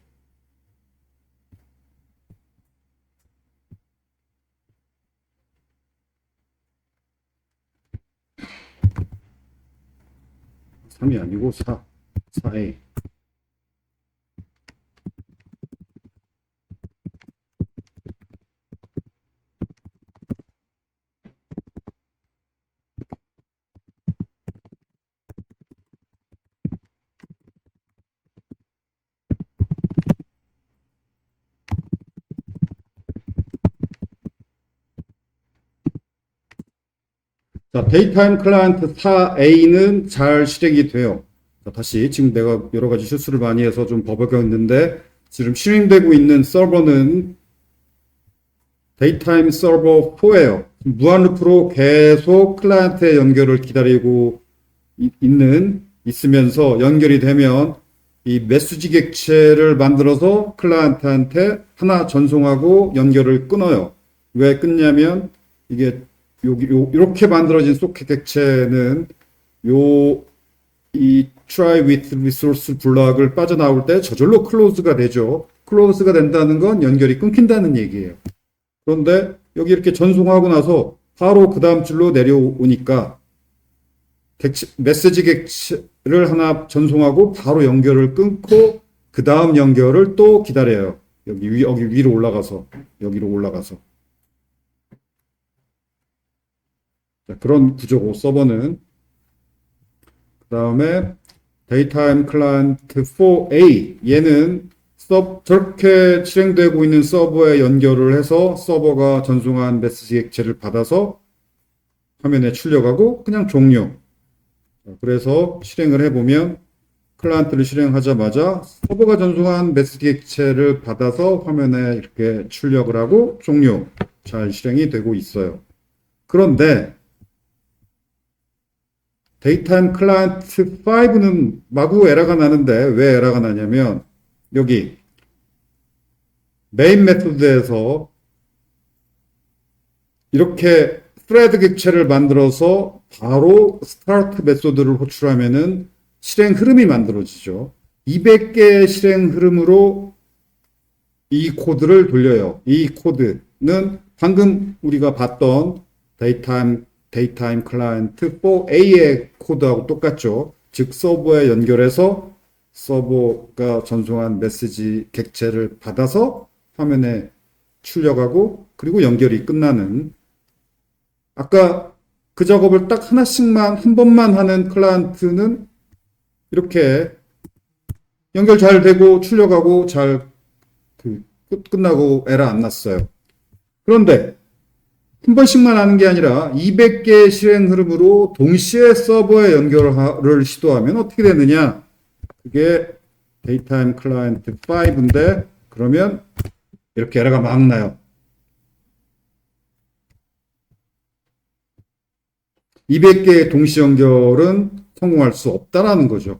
삼이 아니고 4A. 자, 데이타임 클라이언트 4A는 잘 실행이 돼요. 자, 다시 지금 내가 여러 가지 실수를 많이 해서 좀 버벅였는데 지금 실행되고 있는 서버는 데이타임 서버 4예요. 무한루프로 계속 클라이언트의 연결을 기다리고 있으면서 연결이 되면 이 메시지 객체를 만들어서 클라이언트한테 하나 전송하고 연결을 끊어요. 왜 끊냐면 이게 이렇게 만들어진 소켓 객체는 이 try with resource 블럭을 빠져나올 때 저절로 클로즈가 되죠. 클로즈가 된다는 건 연결이 끊긴다는 얘기예요. 그런데 여기 이렇게 전송하고 나서 바로 그 다음 줄로 내려오니까 메시지 객체를 하나 전송하고 바로 연결을 끊고 그 다음 연결을 또 기다려요. 여기 위로 올라가서 여기로 올라가서. 자, 그런 구조고 서버는. 그 다음에 데이타임 클라이언트 4A 얘는 저렇게 실행되고 있는 서버에 연결을 해서 서버가 전송한 메시지 객체를 받아서 화면에 출력하고 그냥 종료. 그래서 실행을 해보면 클라이언트를 실행하자마자 서버가 전송한 메시지 객체를 받아서 화면에 이렇게 출력을 하고 종료. 잘 실행이 되고 있어요. 그런데 데이타임 클라이언트 5는 마구 에러가 나는데 왜 에러가 나냐면 여기 메인 메소드에서 이렇게 스레드 객체를 만들어서 바로 스타트 메소드를 호출하면은 실행 흐름이 만들어지죠. 200개의 실행 흐름으로 이 코드를 돌려요. 이 코드는 방금 우리가 봤던 데이타임 클라이언트 4A의 코드하고 똑같죠. 즉 서버에 연결해서 서버가 전송한 메시지 객체를 받아서 화면에 출력하고 그리고 연결이 끝나는, 아까 그 작업을 딱 하나씩만 한 번만 하는 클라이언트는 이렇게 연결 잘 되고 출력하고 잘 끝나고 에러 안 났어요. 그런데 한 번씩만 하는 게 아니라 200개의 실행 흐름으로 동시에 서버에 연결을 시도하면 어떻게 되느냐? 그게 데이타임 클라이언트 5인데 그러면 이렇게 에러가 막 나요. 200개의 동시 연결은 성공할 수 없다라는 거죠.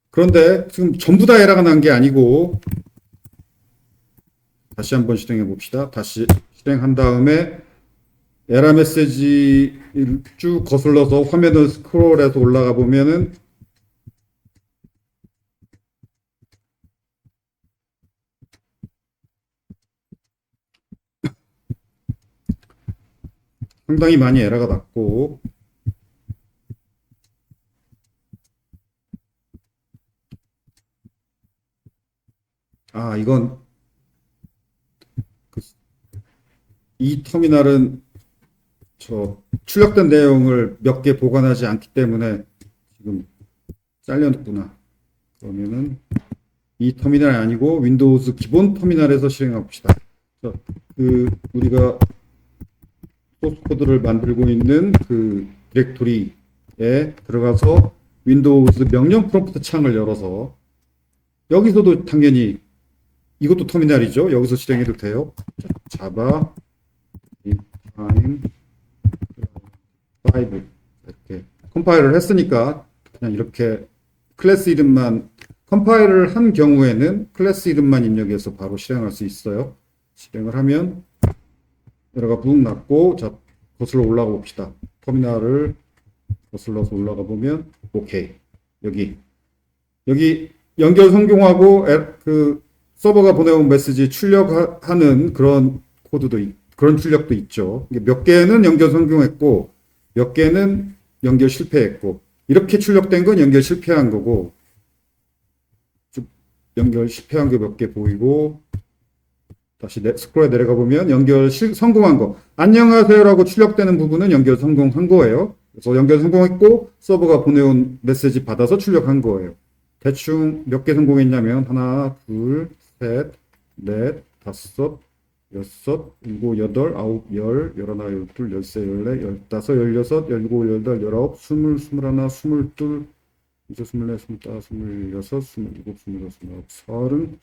그런데 지금 전부 다 에러가 난 게 아니고 다시 한번 실행해 봅시다. 다시 실행한 다음에 에러 메시지를 쭉 거슬러서 화면을 스크롤해서 올라가 보면은 상당히 많이 에러가 났고, 이건 이 터미널은 출력된 내용을 몇 개 보관하지 않기 때문에 지금 잘려놨구나. 그러면은 이 터미널이 아니고 윈도우즈 기본 터미널에서 실행해 봅시다. 우리가 소스 코드를 만들고 있는 그 디렉토리에 들어가서 윈도우즈 명령 프롬프트 창을 열어서 여기서도 당연히 이것도 터미널이죠. 여기서 실행해도 돼요. 자바 define 5 이렇게 컴파일을 했으니까 그냥 이렇게 클래스 이름만 컴파일을 한 경우에는 클래스 이름만 입력해서 바로 실행할 수 있어요. 실행을 하면 에러가 붕 났고, 자, 거슬러 올라가 봅시다. 터미널을 거슬러서 올라가 보면 오케이. 여기 연결 성공하고 그 서버가 보내온 메시지 출력하는 그런 코드도 그런 출력도 있죠. 몇 개는 연결 성공했고 몇 개는 연결 실패했고, 이렇게 출력된 건 연결 실패한 거고, 연결 실패한 게 몇 개 보이고, 다시 스크롤에 내려가 보면 연결 성공한 거, 안녕하세요라고 출력되는 부분은 연결 성공한 거예요. 그래서 연결 성공했고 서버가 보내온 메시지 받아서 출력한 거예요. 대충 몇 개 성공했냐면 하나, 둘, 셋, 넷, 다섯, 여섯, 일곱, 여덟, 아홉, 열, 열하나, 열둘, 열세, 열네, 열다섯, 열여섯, 열일곱, 열여덟, 열아홉, 스물, 스물하나, 스물둘, 이제 스물네, 스물다섯, 스물여섯, 스물일곱, 스물여섯, 스물아홉, 서른,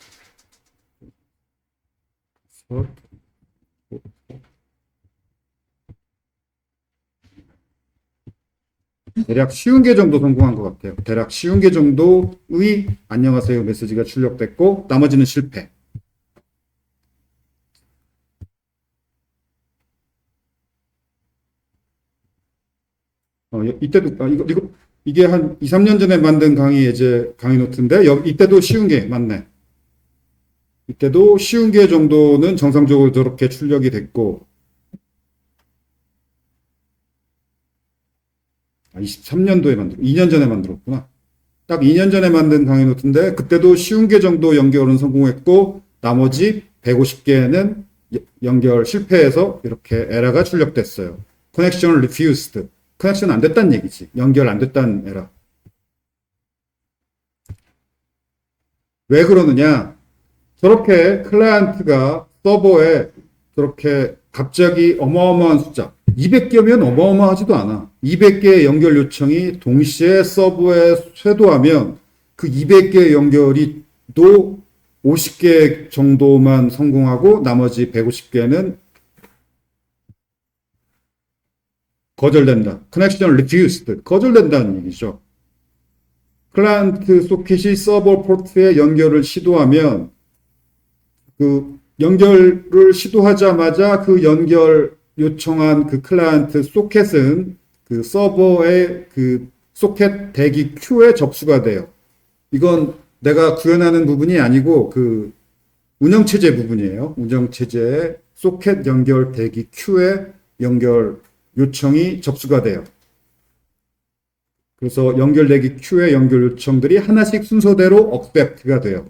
대략 쉬운 개 정도 성공한 것 같아요. 대략 쉬운 개 정도의 안녕하세요 메시지가 출력됐고 나머지는 실패. 이때도 이게 한 2, 3년 전에 만든 강의 노트인데 이때도 쉬운 게 맞네. 이때도 쉬운 게 정도는 정상적으로 저렇게 출력이 됐고, 23년도에 2년 전에 만들었구나. 딱 2년 전에 만든 강의 노트인데 그때도 쉬운 게 정도 연결은 성공했고 나머지 150개는 연결 실패해서 이렇게 에러가 출력됐어요. Connection refused. 커넥션 안 됐다는 얘기지. 연결 안 됐다는 에러. 왜 그러느냐? 저렇게 클라이언트가 서버에 저렇게 갑자기 어마어마한 숫자, 200개면 어마어마하지도 않아. 200개의 연결 요청이 동시에 서버에 쇄도하면 그 200개의 연결이 또 50개 정도만 성공하고 나머지 150개는 거절된다. Connection refused. 거절된다는 얘기죠. 클라이언트 소켓이 서버 포트에 연결을 시도하면 그 연결을 시도하자마자 그 연결 요청한 그 클라이언트 소켓은 그 서버의 그 소켓 대기 큐에 접수가 돼요. 이건 내가 구현하는 부분이 아니고 그 운영체제 부분이에요. 운영체제의 소켓 연결 대기 큐에 연결 요청이 접수가 돼요. 그래서 연결 대기 큐의 연결 요청들이 하나씩 순서대로 accept가 돼요.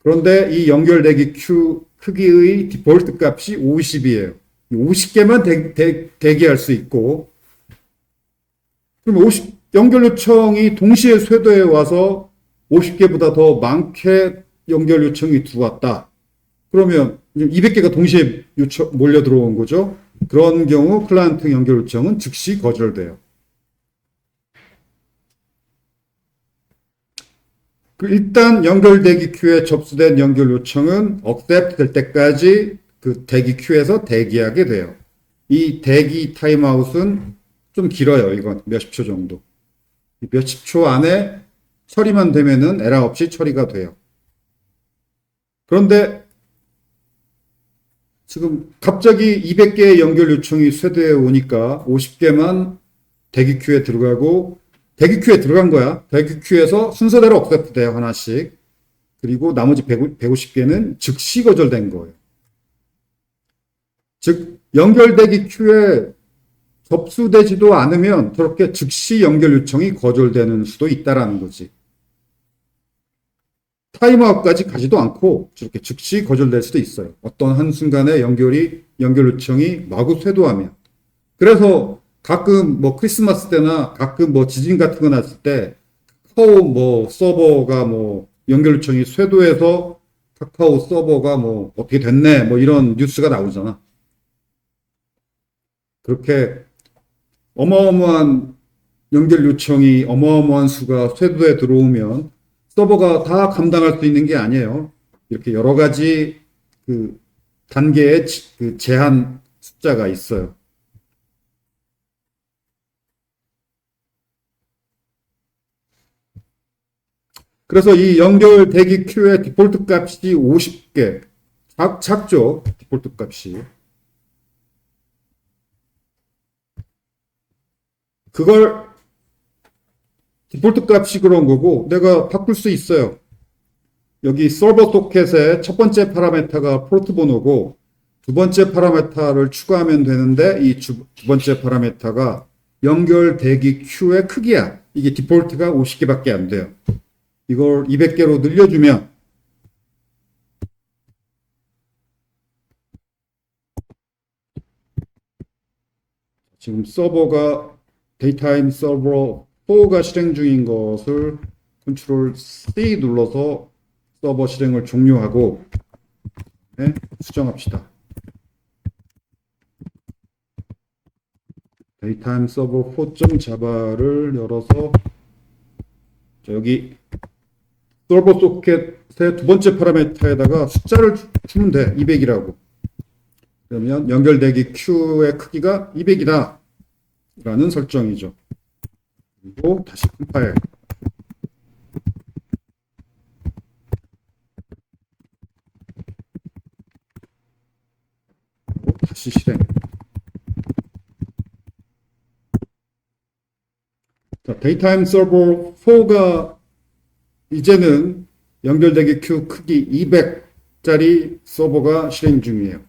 그런데 이 연결 대기 큐 크기의 디폴트 값이 50이에요. 50개만 대기할 수 있고, 그럼 연결 요청이 동시에 쇄도해 와서 50개보다 더 많게 연결 요청이 들어왔다. 그러면 200개가 동시에 몰려 들어온 거죠. 그런 경우 클라이언트 연결 요청은 즉시 거절돼요. 일단 연결 대기 큐에 접수된 연결 요청은 accept 될 때까지 그 대기 큐에서 대기하게 돼요. 이 대기 타임아웃은 좀 길어요. 이건 몇십 초 정도. 몇십 초 안에 처리만 되면은 에러 없이 처리가 돼요. 그런데 지금 갑자기 200개의 연결 요청이 쇄도해 오니까 50개만 대기 큐에 들어가고, 대기 큐에 들어간 거야. 대기 큐에서 순서대로 accept 돼요. 하나씩. 그리고 나머지 150개는 즉시 거절된 거예요. 즉 연결 대기 큐에 접수되지도 않으면 저렇게 즉시 연결 요청이 거절되는 수도 있다라는 거지. 타임아웃까지 가지도 않고 저렇게 즉시 거절될 수도 있어요. 어떤 한순간에 연결 요청이 마구 쇄도하면. 그래서 가끔 뭐 크리스마스 때나 가끔 뭐 지진 같은 거 났을 때 카카오 뭐 서버가 뭐 연결 요청이 쇄도해서 카카오 서버가 뭐 어떻게 됐네 뭐 이런 뉴스가 나오잖아. 그렇게 어마어마한 연결 요청이 어마어마한 수가 쇄도에 들어오면 서버가 다 감당할 수 있는 게 아니에요. 이렇게 여러 가지 그 단계의 그 제한 숫자가 있어요. 그래서 이 연결 대기 큐의 디폴트 값이 50개. 작죠? 디폴트 값이. 그걸 디폴트 값이 그런 거고 내가 바꿀 수 있어요. 여기 서버 소켓의 첫 번째 파라메터가 포트 번호고 두 번째 파라메터를 추가하면 되는데 이 두 번째 파라메터가 연결 대기 큐의 크기야. 이게 디폴트가 50개밖에 안 돼요. 이걸 200개로 늘려주면 지금 서버가 데이타임 서버 4가 실행 중인 것을 컨트롤 C 눌러서 서버 실행을 종료하고 네, 수정합시다. 데이타임 서버 4.java를 열어서 여기 서버 소켓의 두 번째 파라미터에다가 숫자를 주면 돼. 200이라고. 그러면 연결대기 Q의 크기가 200이다. 라는 설정이죠. 그리고 다시 컴파일. 다시 실행. 자, 데이타임 서버 4가 이제는 연결대기 큐 크기 200짜리 서버가 실행 중이에요.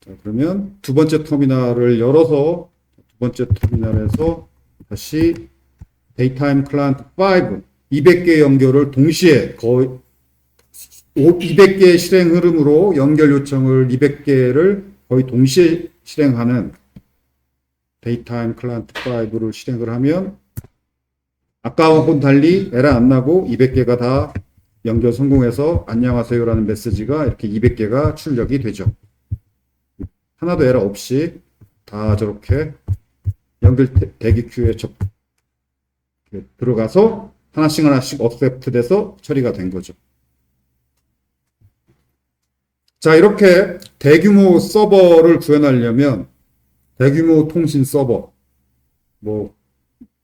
자, 그러면 두 번째 터미널을 열어서 두 번째 터미널에서 다시 데이타임 클라이언트 5 200개 연결을 동시에 거의 200개의 실행 흐름으로 연결 요청을 200개를 거의 동시에 실행하는 데이타임 클라이언트 5를 실행을 하면 아까와는 달리 에러 안 나고 200개가 다 연결 성공해서 안녕하세요라는 메시지가 이렇게 200개가 출력이 되죠. 하나도 에러 없이 다 저렇게 연결 대기 큐에 들어가서 하나씩 억셉트 돼서 처리가 된 거죠. 자, 이렇게 대규모 서버를 구현하려면 대규모 통신 서버, 뭐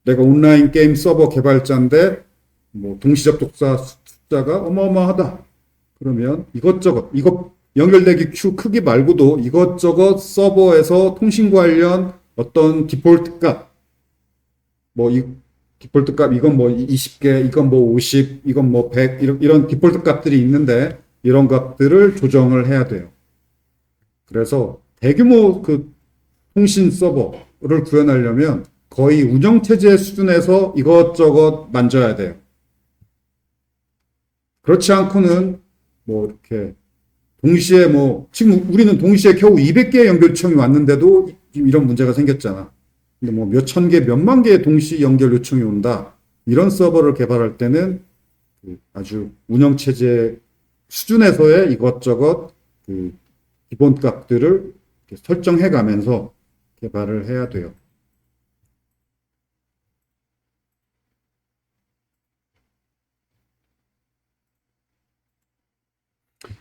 내가 온라인 게임 서버 개발자인데 뭐 동시 접속자 숫자가 어마어마하다. 그러면 이것저것 이거 연결대기 큐 크기 말고도 이것저것 서버에서 통신 관련 어떤 디폴트 값, 뭐 이 디폴트 값 이건 뭐 20개, 이건 뭐 50, 이건 뭐 100 이런 디폴트 값들이 있는데 이런 값들을 조정을 해야 돼요. 그래서 대규모 그 통신 서버를 구현하려면 거의 운영체제 수준에서 이것저것 만져야 돼요. 그렇지 않고는 뭐 이렇게 동시에 뭐 지금 우리는 동시에 겨우 200개의 연결 요청이 왔는데도 이런 문제가 생겼잖아. 근데 뭐 몇천 개, 몇만 개의 동시 연결 요청이 온다. 이런 서버를 개발할 때는 아주 운영체제 수준에서의 이것저것 그 기본 값들을 설정해 가면서 개발을 해야 돼요.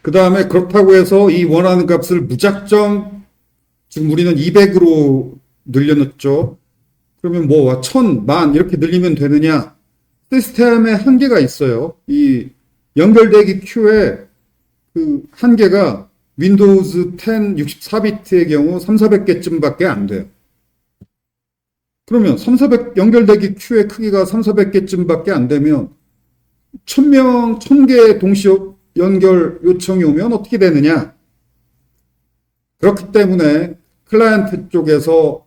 그 다음에 그렇다고 해서 이 원하는 값을 무작정 지금 우리는 200으로 늘려놨죠. 그러면 뭐 1000, 10,000 이렇게 늘리면 되느냐? 시스템에 한계가 있어요. 이 연결대기 큐에 그 한계가 윈도우즈 10 64비트의 경우 3,400개쯤밖에 안 돼요. 그러면 3,400 연결대기 큐의 크기가 3,400개쯤밖에 안 되면 1,000명, 1,000개 동시 연결 요청이 오면 어떻게 되느냐? 그렇기 때문에 클라이언트 쪽에서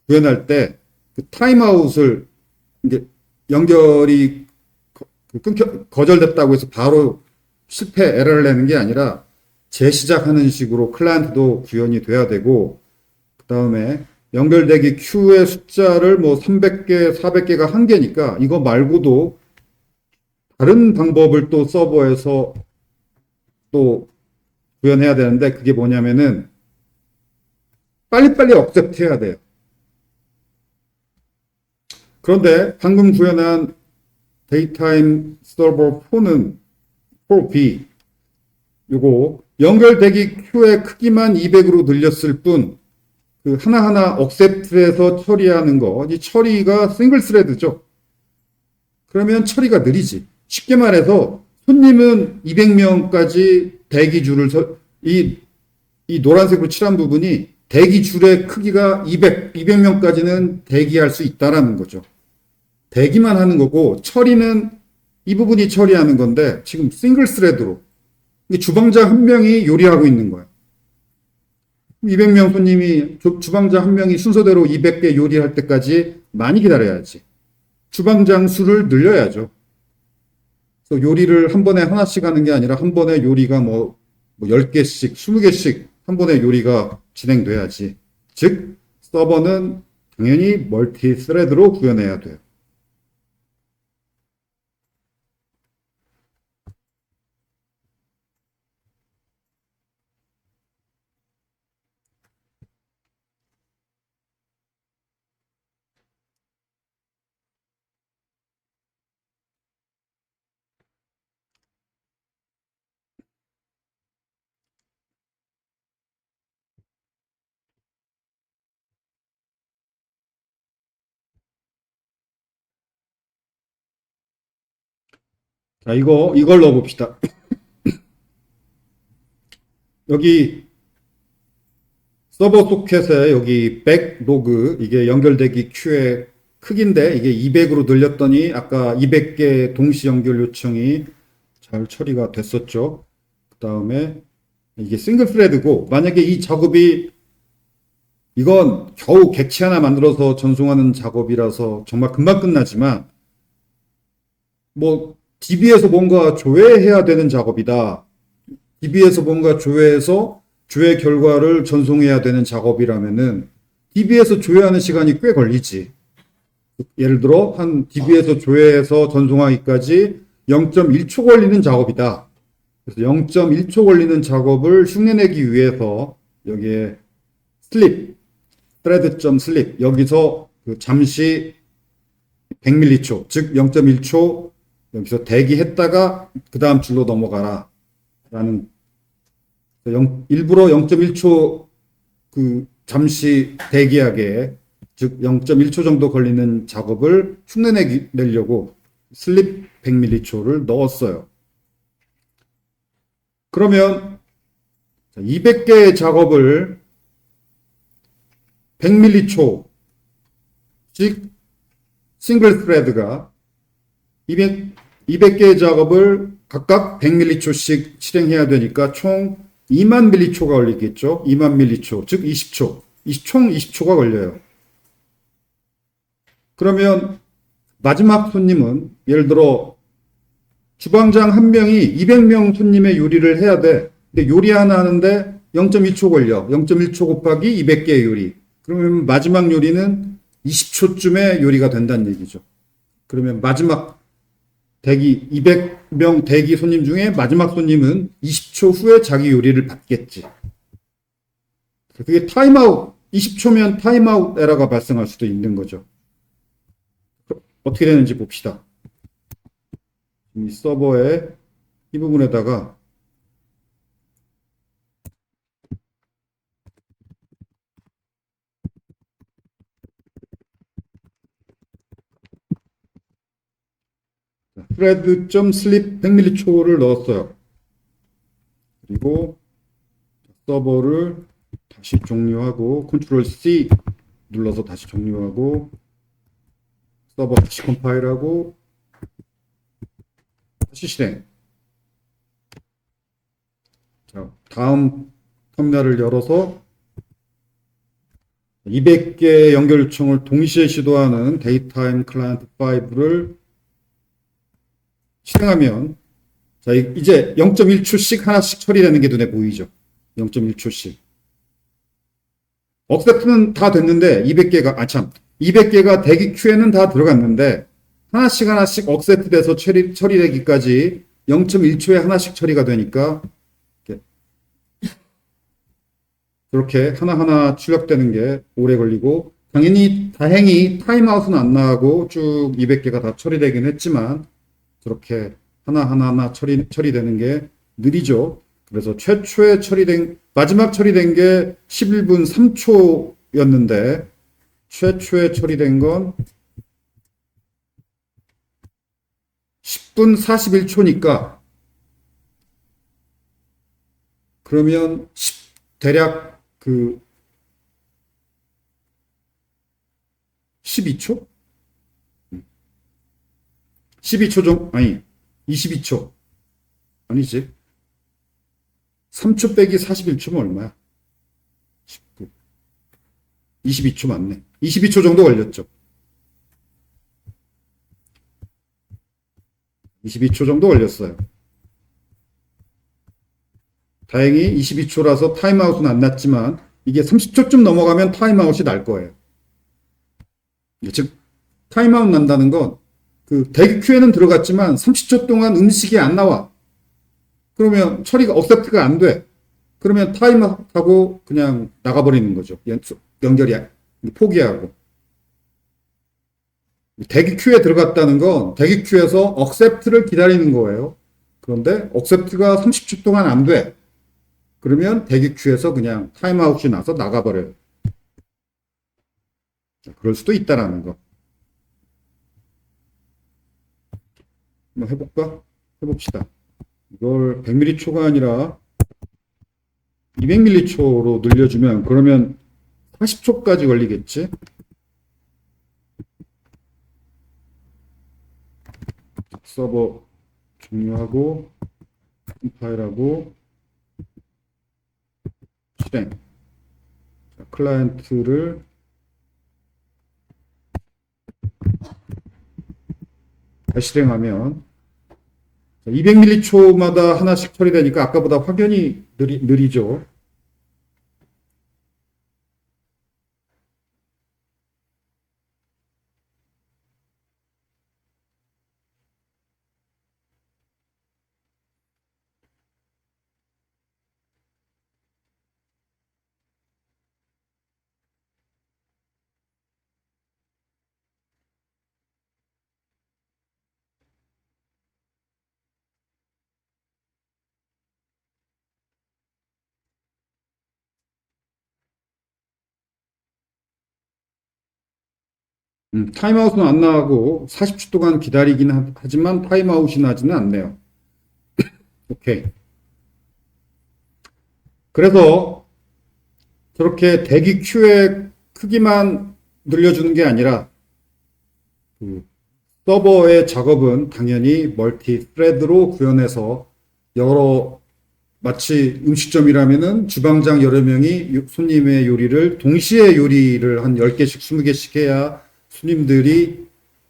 구현할 때 그 타임아웃을 이게 연결이 거절됐다고 해서 바로 실패 에러를 내는 게 아니라 재시작하는 식으로 클라이언트도 구현이 돼야 되고 그 다음에 연결대기 큐의 숫자를 뭐 300개, 400개가 한계니까 이거 말고도 다른 방법을 또 서버에서 또 구현해야 되는데 그게 뭐냐면은 빨리빨리 억셉트 해야 돼요. 그런데 방금 구현한 데이타임 서버 4는 4B 요거 연결대기 Q의 크기만 200으로 늘렸을 뿐 그 하나하나 억셉트에서 처리하는 거, 이 처리가 싱글 스레드죠. 그러면 처리가 느리지. 쉽게 말해서 손님은 200명까지 대기줄을 이 노란색으로 칠한 부분이 대기줄의 크기가 200명까지는 대기할 수 있다라는 거죠. 대기만 하는 거고 처리는 이 부분이 처리하는 건데 지금 싱글 스레드로 주방장 한 명이 요리하고 있는 거야. 200명 손님이 주방장 한 명이 순서대로 200개 요리할 때까지 많이 기다려야지. 주방장 수를 늘려야죠. 그래서 요리를 한 번에 하나씩 하는 게 아니라 한 번에 요리가 뭐 10개씩, 20개씩 한 번에 요리가 진행돼야지. 즉, 서버는 당연히 멀티 스레드로 구현해야 돼요. 자, 이걸 넣어봅시다. 여기 서버 소켓에 여기 백 로그, 이게 연결되기 큐의 크기인데, 이게 200으로 늘렸더니, 아까 200개 동시 연결 요청이 잘 처리가 됐었죠. 그 다음에, 이게 싱글 스레드고, 만약에 이 작업이, 이건 겨우 객체 하나 만들어서 전송하는 작업이라서 정말 금방 끝나지만, 뭐, DB에서 뭔가 조회해야 되는 작업이다. DB에서 뭔가 조회해서 조회 결과를 전송해야 되는 작업이라면은 DB에서 조회하는 시간이 꽤 걸리지. 예를 들어 한 DB에서 조회해서 전송하기까지 0.1초 걸리는 작업이다. 그래서 0.1초 걸리는 작업을 흉내내기 위해서 여기에 슬립, thread.sleep 여기서 그 잠시 100m초, 즉 0.1초 여기서 대기했다가 그 다음 줄로 넘어가라 라는 일부러 0.1초 그 잠시 대기하게, 즉 0.1초 정도 걸리는 작업을 흉내내려고 슬립 100m초를 넣었어요. 그러면 200개의 작업을 100m초씩 싱글 스레드가 200개의 작업을 각각 100m초씩 실행해야 되니까 총 2만 밀리초가 걸리겠죠. 2만 밀리초, 즉 20초. 총 20초가 걸려요. 그러면 마지막 손님은 예를 들어 주방장 한 명이 200명 손님의 요리를 해야 돼. 근데 요리 하나 하는데 0.2초 걸려. 0.1초 곱하기 200개의 요리. 그러면 마지막 요리는 20초쯤에 요리가 된다는 얘기죠. 그러면 마지막 200명 대기 손님 중에 마지막 손님은 20초 후에 자기 요리를 받겠지. 그게 타임아웃, 20초면 타임아웃 에러가 발생할 수도 있는 거죠. 어떻게 되는지 봅시다. 이 서버에 이 부분에다가 thread.sleep 100m초를 넣었어요. 그리고 서버를 다시 종료하고 컨트롤 C 눌러서 다시 종료하고 서버 다시 컴파일하고 다시 실행. 자, 다음 터미널을 열어서 200개 연결 요청을 동시에 시도하는 데이타임 클라이언트 5를 실행하면, 자, 이제 0.1초씩 하나씩 처리되는 게 눈에 보이죠. 0.1초씩. 억셉트는 다 됐는데 200개가 대기 큐에는 다 들어갔는데 하나씩 억셉트 돼서 처리되기까지 0.1초에 하나씩 처리가 되니까 그렇게 하나하나 출력되는 게 오래 걸리고, 다행히 타임아웃은 안 나가고 쭉 200개가 다 처리되긴 했지만 저렇게 하나하나 처리되는 게 느리죠. 그래서 최초에 마지막 처리된 게 11분 3초였는데, 최초에 처리된 건 10분 41초니까, 그러면 대략 12초? 12초 정도, 아니, 22초. 아니지. 3초 빼기 41초면 얼마야? 19. 22초 맞네. 22초 정도 걸렸죠. 22초 정도 걸렸어요. 다행히 22초라서 타임아웃은 안 났지만, 이게 30초쯤 넘어가면 타임아웃이 날 거예요. 즉, 타임아웃 난다는 건, 대기 큐에는 들어갔지만 30초 동안 음식이 안 나와. 그러면 처리가 억셉트가 안 돼. 그러면 타임아웃하고 그냥 나가버리는 거죠. 연결이 포기하고. 대기 큐에 들어갔다는 건 대기 큐에서 억셉트를 기다리는 거예요. 그런데 억셉트가 30초 동안 안 돼. 그러면 대기 큐에서 그냥 타임아웃이 나서 나가버려요. 그럴 수도 있다라는 거. 한번 해볼까? 해봅시다. 이걸 100ml초가 아니라 200ml초로 늘려주면 그러면 40초까지 걸리겠지? 서버 종료하고 컴파일하고 실행. 자, 클라이언트를 실행하면 200ml초마다 하나씩 처리되니까 아까보다 확연히 느리죠. 타임아웃은 안 나가고 40초 동안 기다리긴 하지만 타임아웃이 나지는 않네요. 오케이. 그래서 저렇게 대기 큐의 크기만 늘려주는 게 아니라 서버의 작업은 당연히 멀티 스레드로 구현해서 마치 음식점이라면은 주방장 여러 명이 손님의 요리를 동시에 요리를 한 10개씩 20개씩 해야 손님들이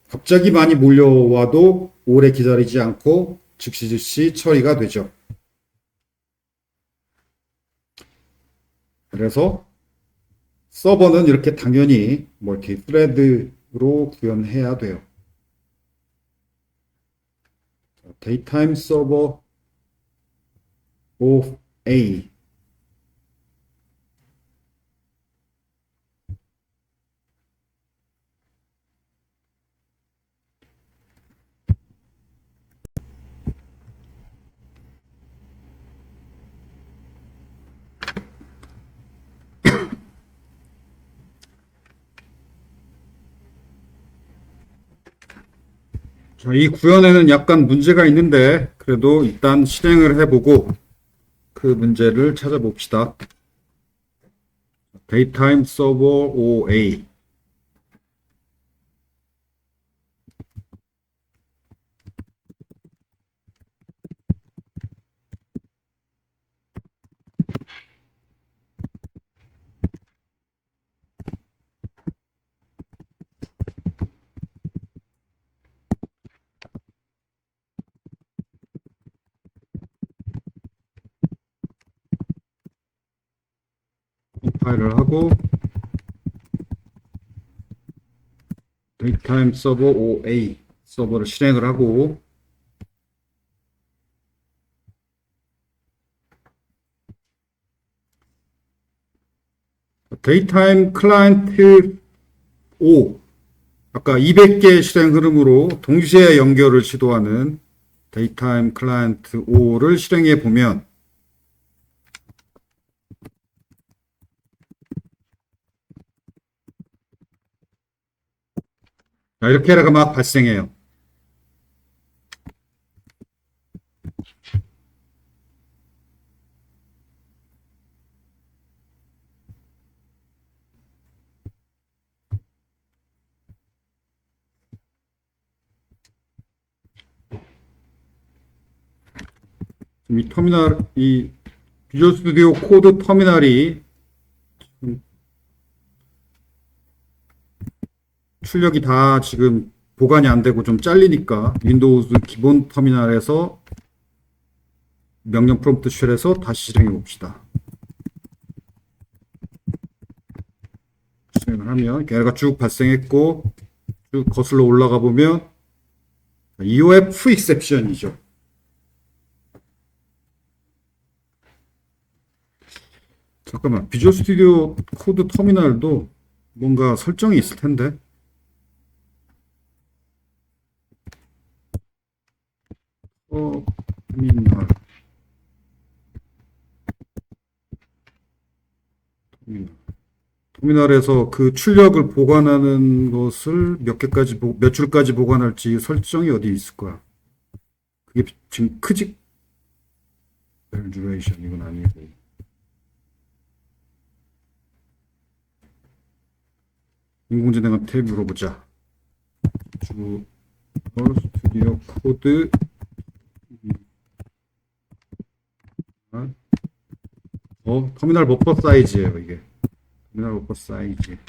갑자기 많이 몰려와도 오래 기다리지 않고 즉시 처리가 되죠. 그래서 서버는 이렇게 당연히 멀티 스레드로 구현해야 돼요. 데이타임 서버 of A. 자, 이 구현에는 약간 문제가 있는데 그래도 일단 실행을 해보고 그 문제를 찾아봅시다. 데이타임 서버 OA. 컴파일을 하고 데이타임 서버 OA 서버를 실행을 하고 데이타임 클라이언트 O 아까 200개 실행 흐름으로 동시에 연결을 시도하는 데이타임 클라이언트 5를 실행해 보면 이렇게 에러가 막 발생해요. 이 터미널, 이 비주얼 스튜디오 코드 터미널이 출력이 다 지금 보관이 안 되고 좀 잘리니까 윈도우즈 기본 터미널에서 명령 프롬프트 쉘에서 다시 실행해 봅시다. 실행을 하면 걔가 쭉 발생했고 쭉 거슬러 올라가 보면 EOF exception이죠. 잠깐만, 비주얼 스튜디오 코드 터미널도 뭔가 설정이 있을 텐데. 터미널. 터미널에서 그 출력을 보관하는 것을 몇 줄까지 보관할지 설정이 어디 있을 거야. 그게 지금 크지? duration 이건 아니고. 인공지능한테 물어보자. 비주얼 스튜디오 코드 터미널 버퍼 사이즈예요, 이게. 터미널 버퍼 사이즈.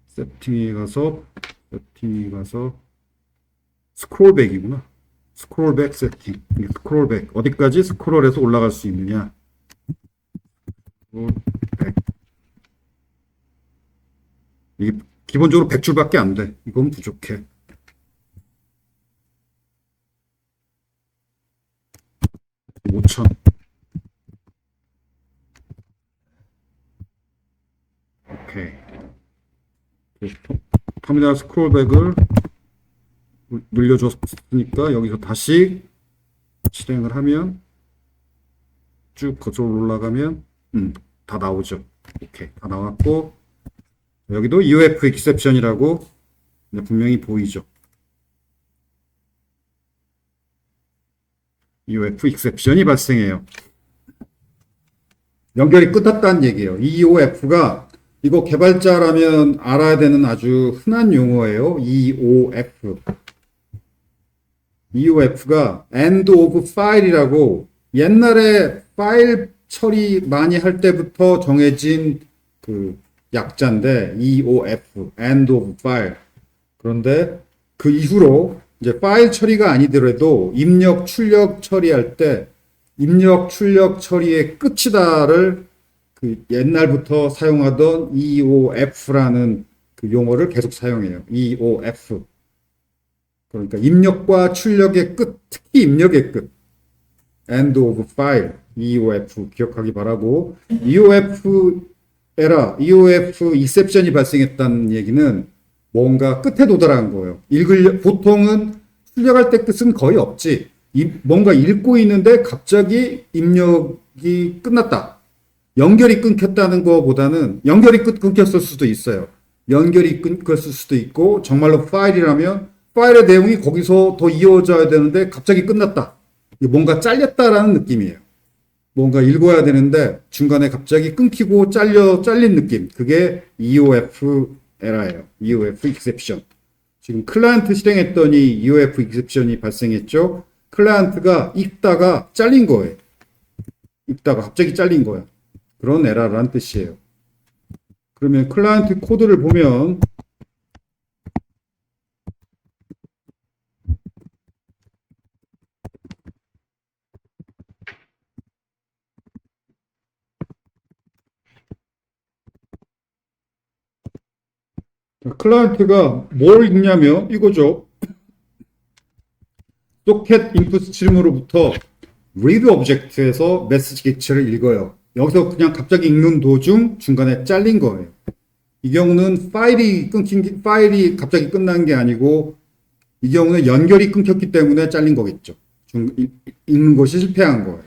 세팅에 가서 스크롤백이구나. 스크롤백 세팅. 스크롤백. 어디까지 스크롤해서 올라갈 수 있느냐. 스크롤백. 이게 기본적으로 100줄밖에 안 돼. 이건 부족해. 5000. 오케이. 터미널 스크롤백을 늘려줬으니까 여기서 다시 실행을 하면 쭉 거슬러 올라가면 다 나오죠. 오케이. 다 나왔고 여기도 EOF exception이라고 분명히 보이죠. EOF exception이 발생해요. 연결이 끝났다는 얘기예요. EOF가 이거 개발자라면 알아야 되는 아주 흔한 용어예요. EOF. EOF가 end of file이라고 옛날에 파일 처리 많이 할 때부터 정해진 그 약자인데 EOF, end of file. 그런데 그 이후로 이제 파일 처리가 아니더라도 입력, 출력 처리할 때 입력, 출력 처리의 끝이다를 그 옛날부터 사용하던 EOF라는 그 용어를 계속 사용해요. EOF. 그러니까 입력과 출력의 끝, 특히 입력의 끝. end of file, EOF 기억하기 바라고. EOF exception이 발생했다는 얘기는 뭔가 끝에 도달한 거예요. 보통은 출력할 때 끝은 거의 없지. 뭔가 읽고 있는데 갑자기 입력이 끝났다. 연결이 끊겼다는 것보다는 연결이 끊겼을 수도 있어요. 연결이 끊겼을 수도 있고 정말로 파일이라면 파일의 내용이 거기서 더 이어져야 되는데 갑자기 끝났다. 뭔가 잘렸다라는 느낌이에요. 뭔가 읽어야 되는데 중간에 갑자기 끊기고 잘린 느낌. 그게 EOF 에러예요. EOF exception. 지금 클라이언트 실행했더니 EOF exception이 발생했죠. 클라이언트가 읽다가 잘린 거예요. 읽다가 갑자기 잘린 거야. 그런 에러라는 뜻이에요. 그러면 클라이언트 코드를 보면 클라이언트가 뭘 읽냐면 이거죠. 소켓 인풋 스트림으로부터 read object에서 메시지 객체를 읽어요. 여기서 그냥 갑자기 읽는 도중 중간에 잘린 거예요. 이 경우는 파일이 갑자기 끝난 게 아니고 이 경우는 연결이 끊겼기 때문에 잘린 거겠죠. 읽는 것이 실패한 거예요.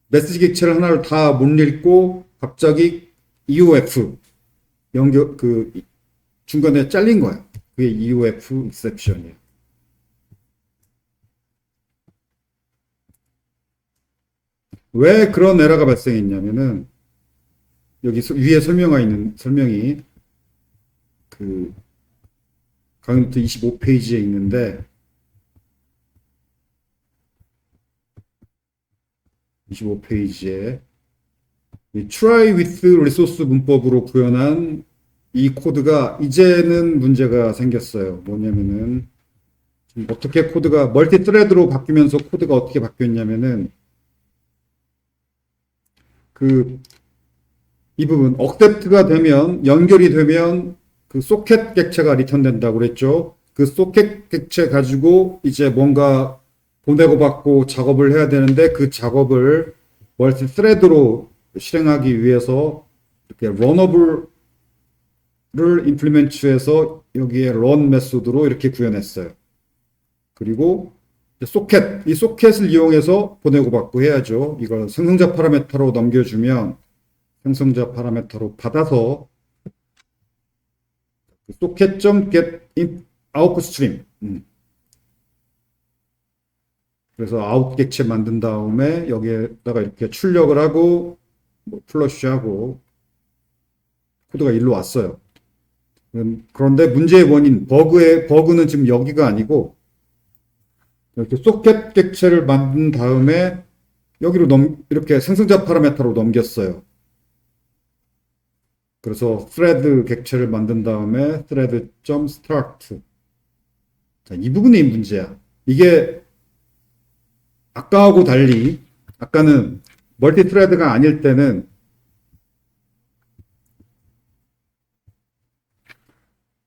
메시지 객체를 하나를 다 못 읽고 갑자기 EOF 중간에 잘린 거예요. 그게 EOF exception이에요. 왜 그런 에러가 발생했냐면은 여기 위에 설명이 그 강의노트 25페이지에 있는데 25페이지에 try with resource 문법으로 구현한 이 코드가 이제는 문제가 생겼어요. 뭐냐면은 어떻게 코드가 멀티 스레드로 바뀌면서 코드가 어떻게 바뀌었냐면은 이 부분 accept가 되면 연결이 되면 그 소켓 객체가 리턴된다고 그랬죠. 그 소켓 객체 가지고 이제 뭔가 보내고 받고 작업을 해야 되는데 그 작업을 멀티 스레드로 실행하기 위해서 이렇게 런어블을 임플리멘트해서 여기에 run 메소드로 이렇게 구현했어요. 그리고 이 소켓을 이용해서 보내고 받고 해야죠. 이걸 생성자 파라메터로 넘겨주면 생성자 파라메터로 받아서 socket.get output stream. 그래서 아웃 객체 만든 다음에 여기에다가 이렇게 출력을 하고 플러시하고 코드가 일로 왔어요. 그런데 문제의 원인, 버그는 지금 여기가 아니고 이렇게 소켓 객체를 만든 다음에 여기로 이렇게 생성자 파라메터로 넘겼어요. 그래서 thread 객체를 만든 다음에 thread.start. 자, 이 부분이 문제야. 이게 아까하고 달리 아까는 멀티 스레드가 아닐 때는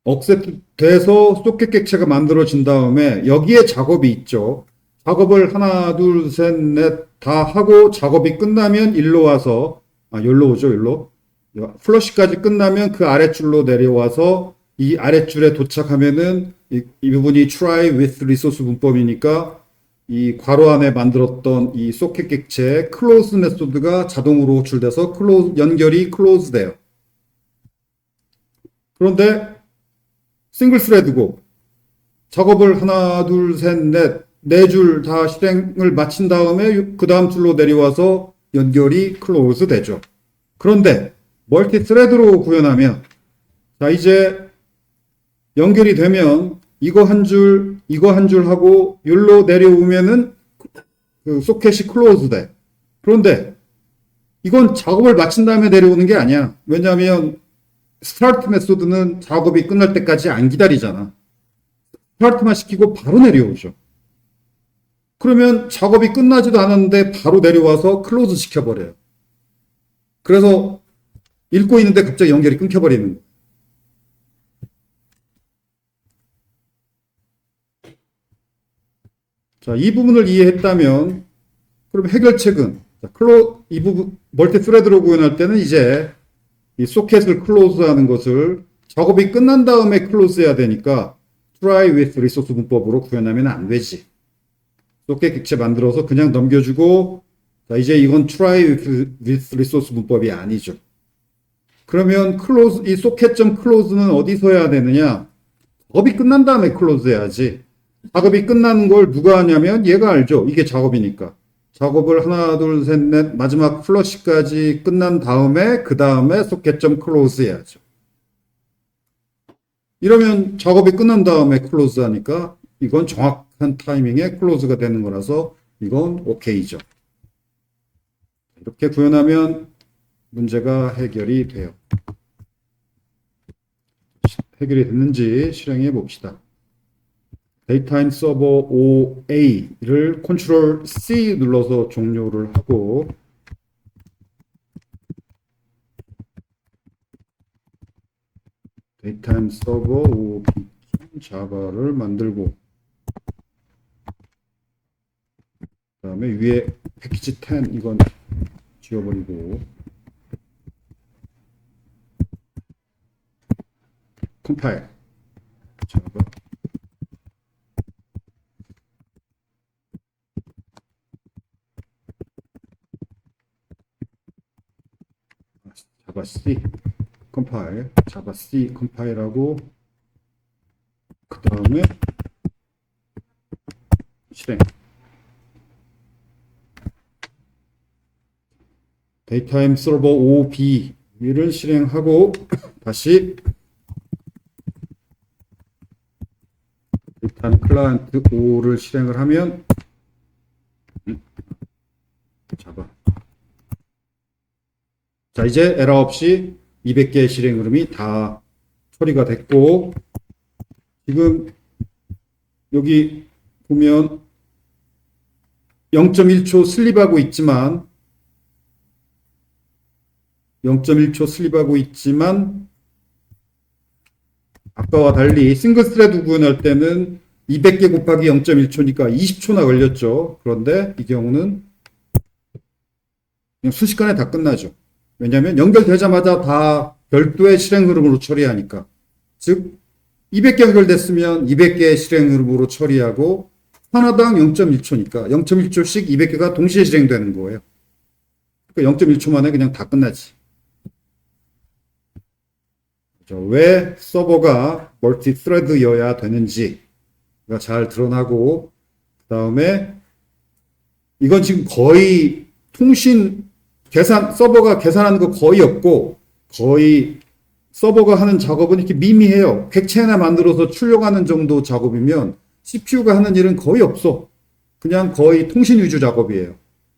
억셉트 돼서 소켓 객체가 만들어진 다음에 여기에 작업이 있죠. 작업을 하나, 둘, 셋, 넷 다 하고 작업이 끝나면 일로 와서 여기로 오죠, 일로. 플러시까지 끝나면 그 아랫줄로 내려와서 이 아랫줄에 도착하면은 이 부분이 try with resource 문법이니까 이 괄호 안에 만들었던 이 소켓 객체의 close 메소드가 자동으로 호출돼서 연결이 close 돼요. 그런데 싱글 스레드고 작업을 하나, 둘, 셋, 네 줄 다 실행을 마친 다음에 그 다음 줄로 내려와서 연결이 close 되죠. 그런데 멀티 스레드로 구현하면 자 이제 연결이 되면 이거 한 줄 하고 여기로 내려오면은 그 소켓이 클로즈 돼. 그런데 이건 작업을 마친 다음에 내려오는 게 아니야. 왜냐하면 스타트 메소드는 작업이 끝날 때까지 안 기다리잖아. 스타트만 시키고 바로 내려오죠. 그러면 작업이 끝나지도 않았는데 바로 내려와서 클로즈 시켜버려요. 그래서 읽고 있는데 갑자기 연결이 끊겨버리는 거예요. 자, 이 부분을 이해했다면 그럼 해결책은 이 부분 멀티 스레드로 구현할 때는 이제 이 소켓을 클로즈하는 것을 작업이 끝난 다음에 클로즈해야 되니까 try with resource 문법으로 구현하면 안 되지. 소켓 객체 만들어서 그냥 넘겨주고 자, 이제 이건 try with resource 문법이 아니죠. 그러면 이 socket.close는 어디서 해야 되느냐? 작업이 끝난 다음에 클로즈 해야지. 작업이 끝나는 걸 누가 하냐면 얘가 알죠. 이게 작업이니까. 작업을 하나, 둘, 셋, 넷 마지막 플러시까지 끝난 다음에 그 다음에 socket.close 해야죠. 이러면 작업이 끝난 다음에 클로즈 하니까 이건 정확한 타이밍에 클로즈가 되는 거라서 이건 오케이죠. 이렇게 구현하면 문제가 해결이 돼요. 해결이 됐는지 실행해 봅시다. 데이타임 서버 OA를 컨트롤 C 눌러서 종료를 하고 데이타임 서버 OP 자바를 만들고 그 다음에 위에 패키지 10 이건 지워버리고 컴파일 자바 자바 C 컴파일, 자바 C 컴파일하고 그 다음에 실행. 데이타임 서버 OB를 실행하고 다시 데이타임 클라이언트 O를 실행을 하면 잡아. 자, 이제 에러 없이 200개의 실행 흐름이 다 처리가 됐고, 지금 여기 보면 0.1초 슬립하고 있지만 0.1초 슬립하고 있지만 아까와 달리 싱글 스레드 구현할 때는 200개 곱하기 0.1초니까 20초나 걸렸죠. 그런데 이 경우는 그냥 순식간에 다 끝나죠. 왜냐하면 연결되자마자 다 별도의 실행 흐름으로 처리하니까. 즉 200개 연결됐으면 200개의 실행 흐름으로 처리하고 하나당 0.1초니까 0.1초씩 200개가 동시에 실행되는 거예요. 그러니까 0.1초 만에 그냥 다 끝나지. 왜 서버가 멀티 스레드여야 되는지가 잘 드러나고, 그 다음에 이건 지금 거의 통신 계산, 서버가 계산하는 거 거의 없고, 거의 서버가 하는 작업은 이렇게 미미해요. 객체 하나 만들어서 출력하는 정도 작업이면 CPU가 하는 일은 거의 없어. 그냥 거의 통신 위주 작업이에요.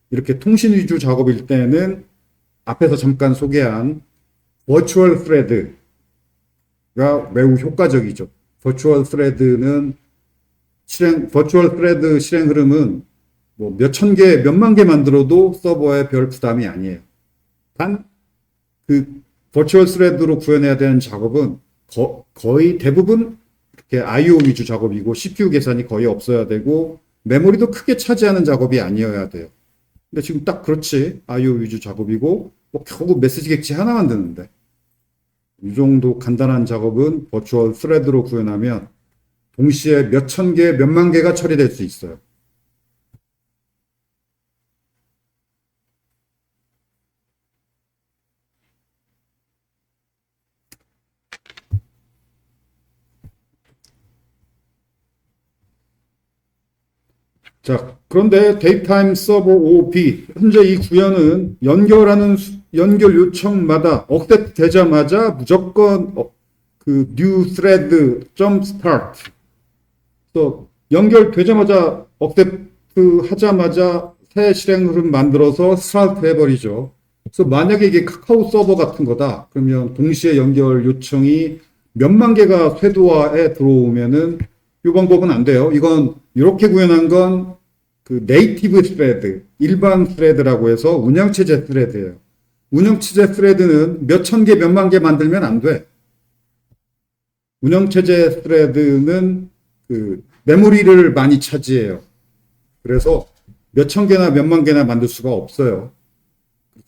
이렇게 통신 위주 작업일 때는 앞에서 잠깐 소개한 버추얼 스레드가 매우 효과적이죠. 버추얼 스레드 실행 흐름은 뭐 몇천 개, 몇만 개 만들어도 서버에 별 부담이 아니에요. 단, 그 버추얼 스레드로 구현해야 되는 작업은 거의 대부분 이렇게 IO 위주 작업이고 CPU 계산이 거의 없어야 되고 메모리도 크게 차지하는 작업이 아니어야 돼요. 근데 지금 딱 그렇지. IO 위주 작업이고 뭐 겨우 메시지 객체 하나 만드는데 이 정도 간단한 작업은 버추얼 스레드로 구현하면 동시에 몇천 개, 몇만 개가 처리될 수 있어요. 자, 그런데 데이타임 서버 OB 현재 이 구현은 연결 요청마다 억셉트 되자마자 무조건 그 new thread start 또 연결되자마자 억셉트 하자마자 새 실행 흐름 만들어서 스타트 해버리죠. 그래서 만약에 이게 카카오 서버 같은 거다 그러면 동시에 연결 요청이 몇만 개가 쇄도화에 들어오면은 이 방법은 안 돼요. 이건 이렇게 구현한 건 그 네이티브 스레드, 일반 스레드라고 해서 운영체제 스레드예요. 운영체제 스레드는 몇천 개, 몇만 개 만들면 안 돼. 운영체제 스레드는 그 메모리를 많이 차지해요. 그래서 몇천 개나 몇만 개나 만들 수가 없어요.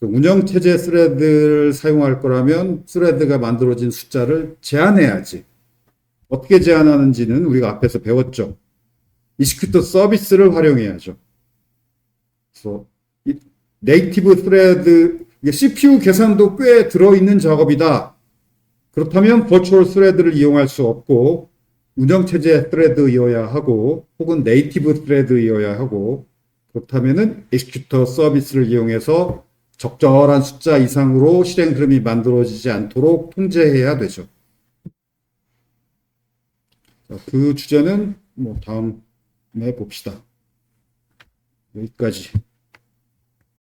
운영체제 스레드를 사용할 거라면 스레드가 만들어진 숫자를 제한해야지. 어떻게 제한하는지는 우리가 앞에서 배웠죠. 이스큐터 서비스를 활용해야죠. 그래서 이 네이티브 스레드, CPU 계산도 꽤 들어있는 작업이다. 그렇다면 버추얼 스레드를 이용할 수 없고 운영체제 스레드여야 하고 혹은 네이티브 스레드여야 하고 그렇다면은 executor 서비스를 이용해서 적절한 숫자 이상으로 실행 흐름이 만들어지지 않도록 통제해야 되죠. 자, 그 주제는 뭐 다음에 봅시다. 여기까지.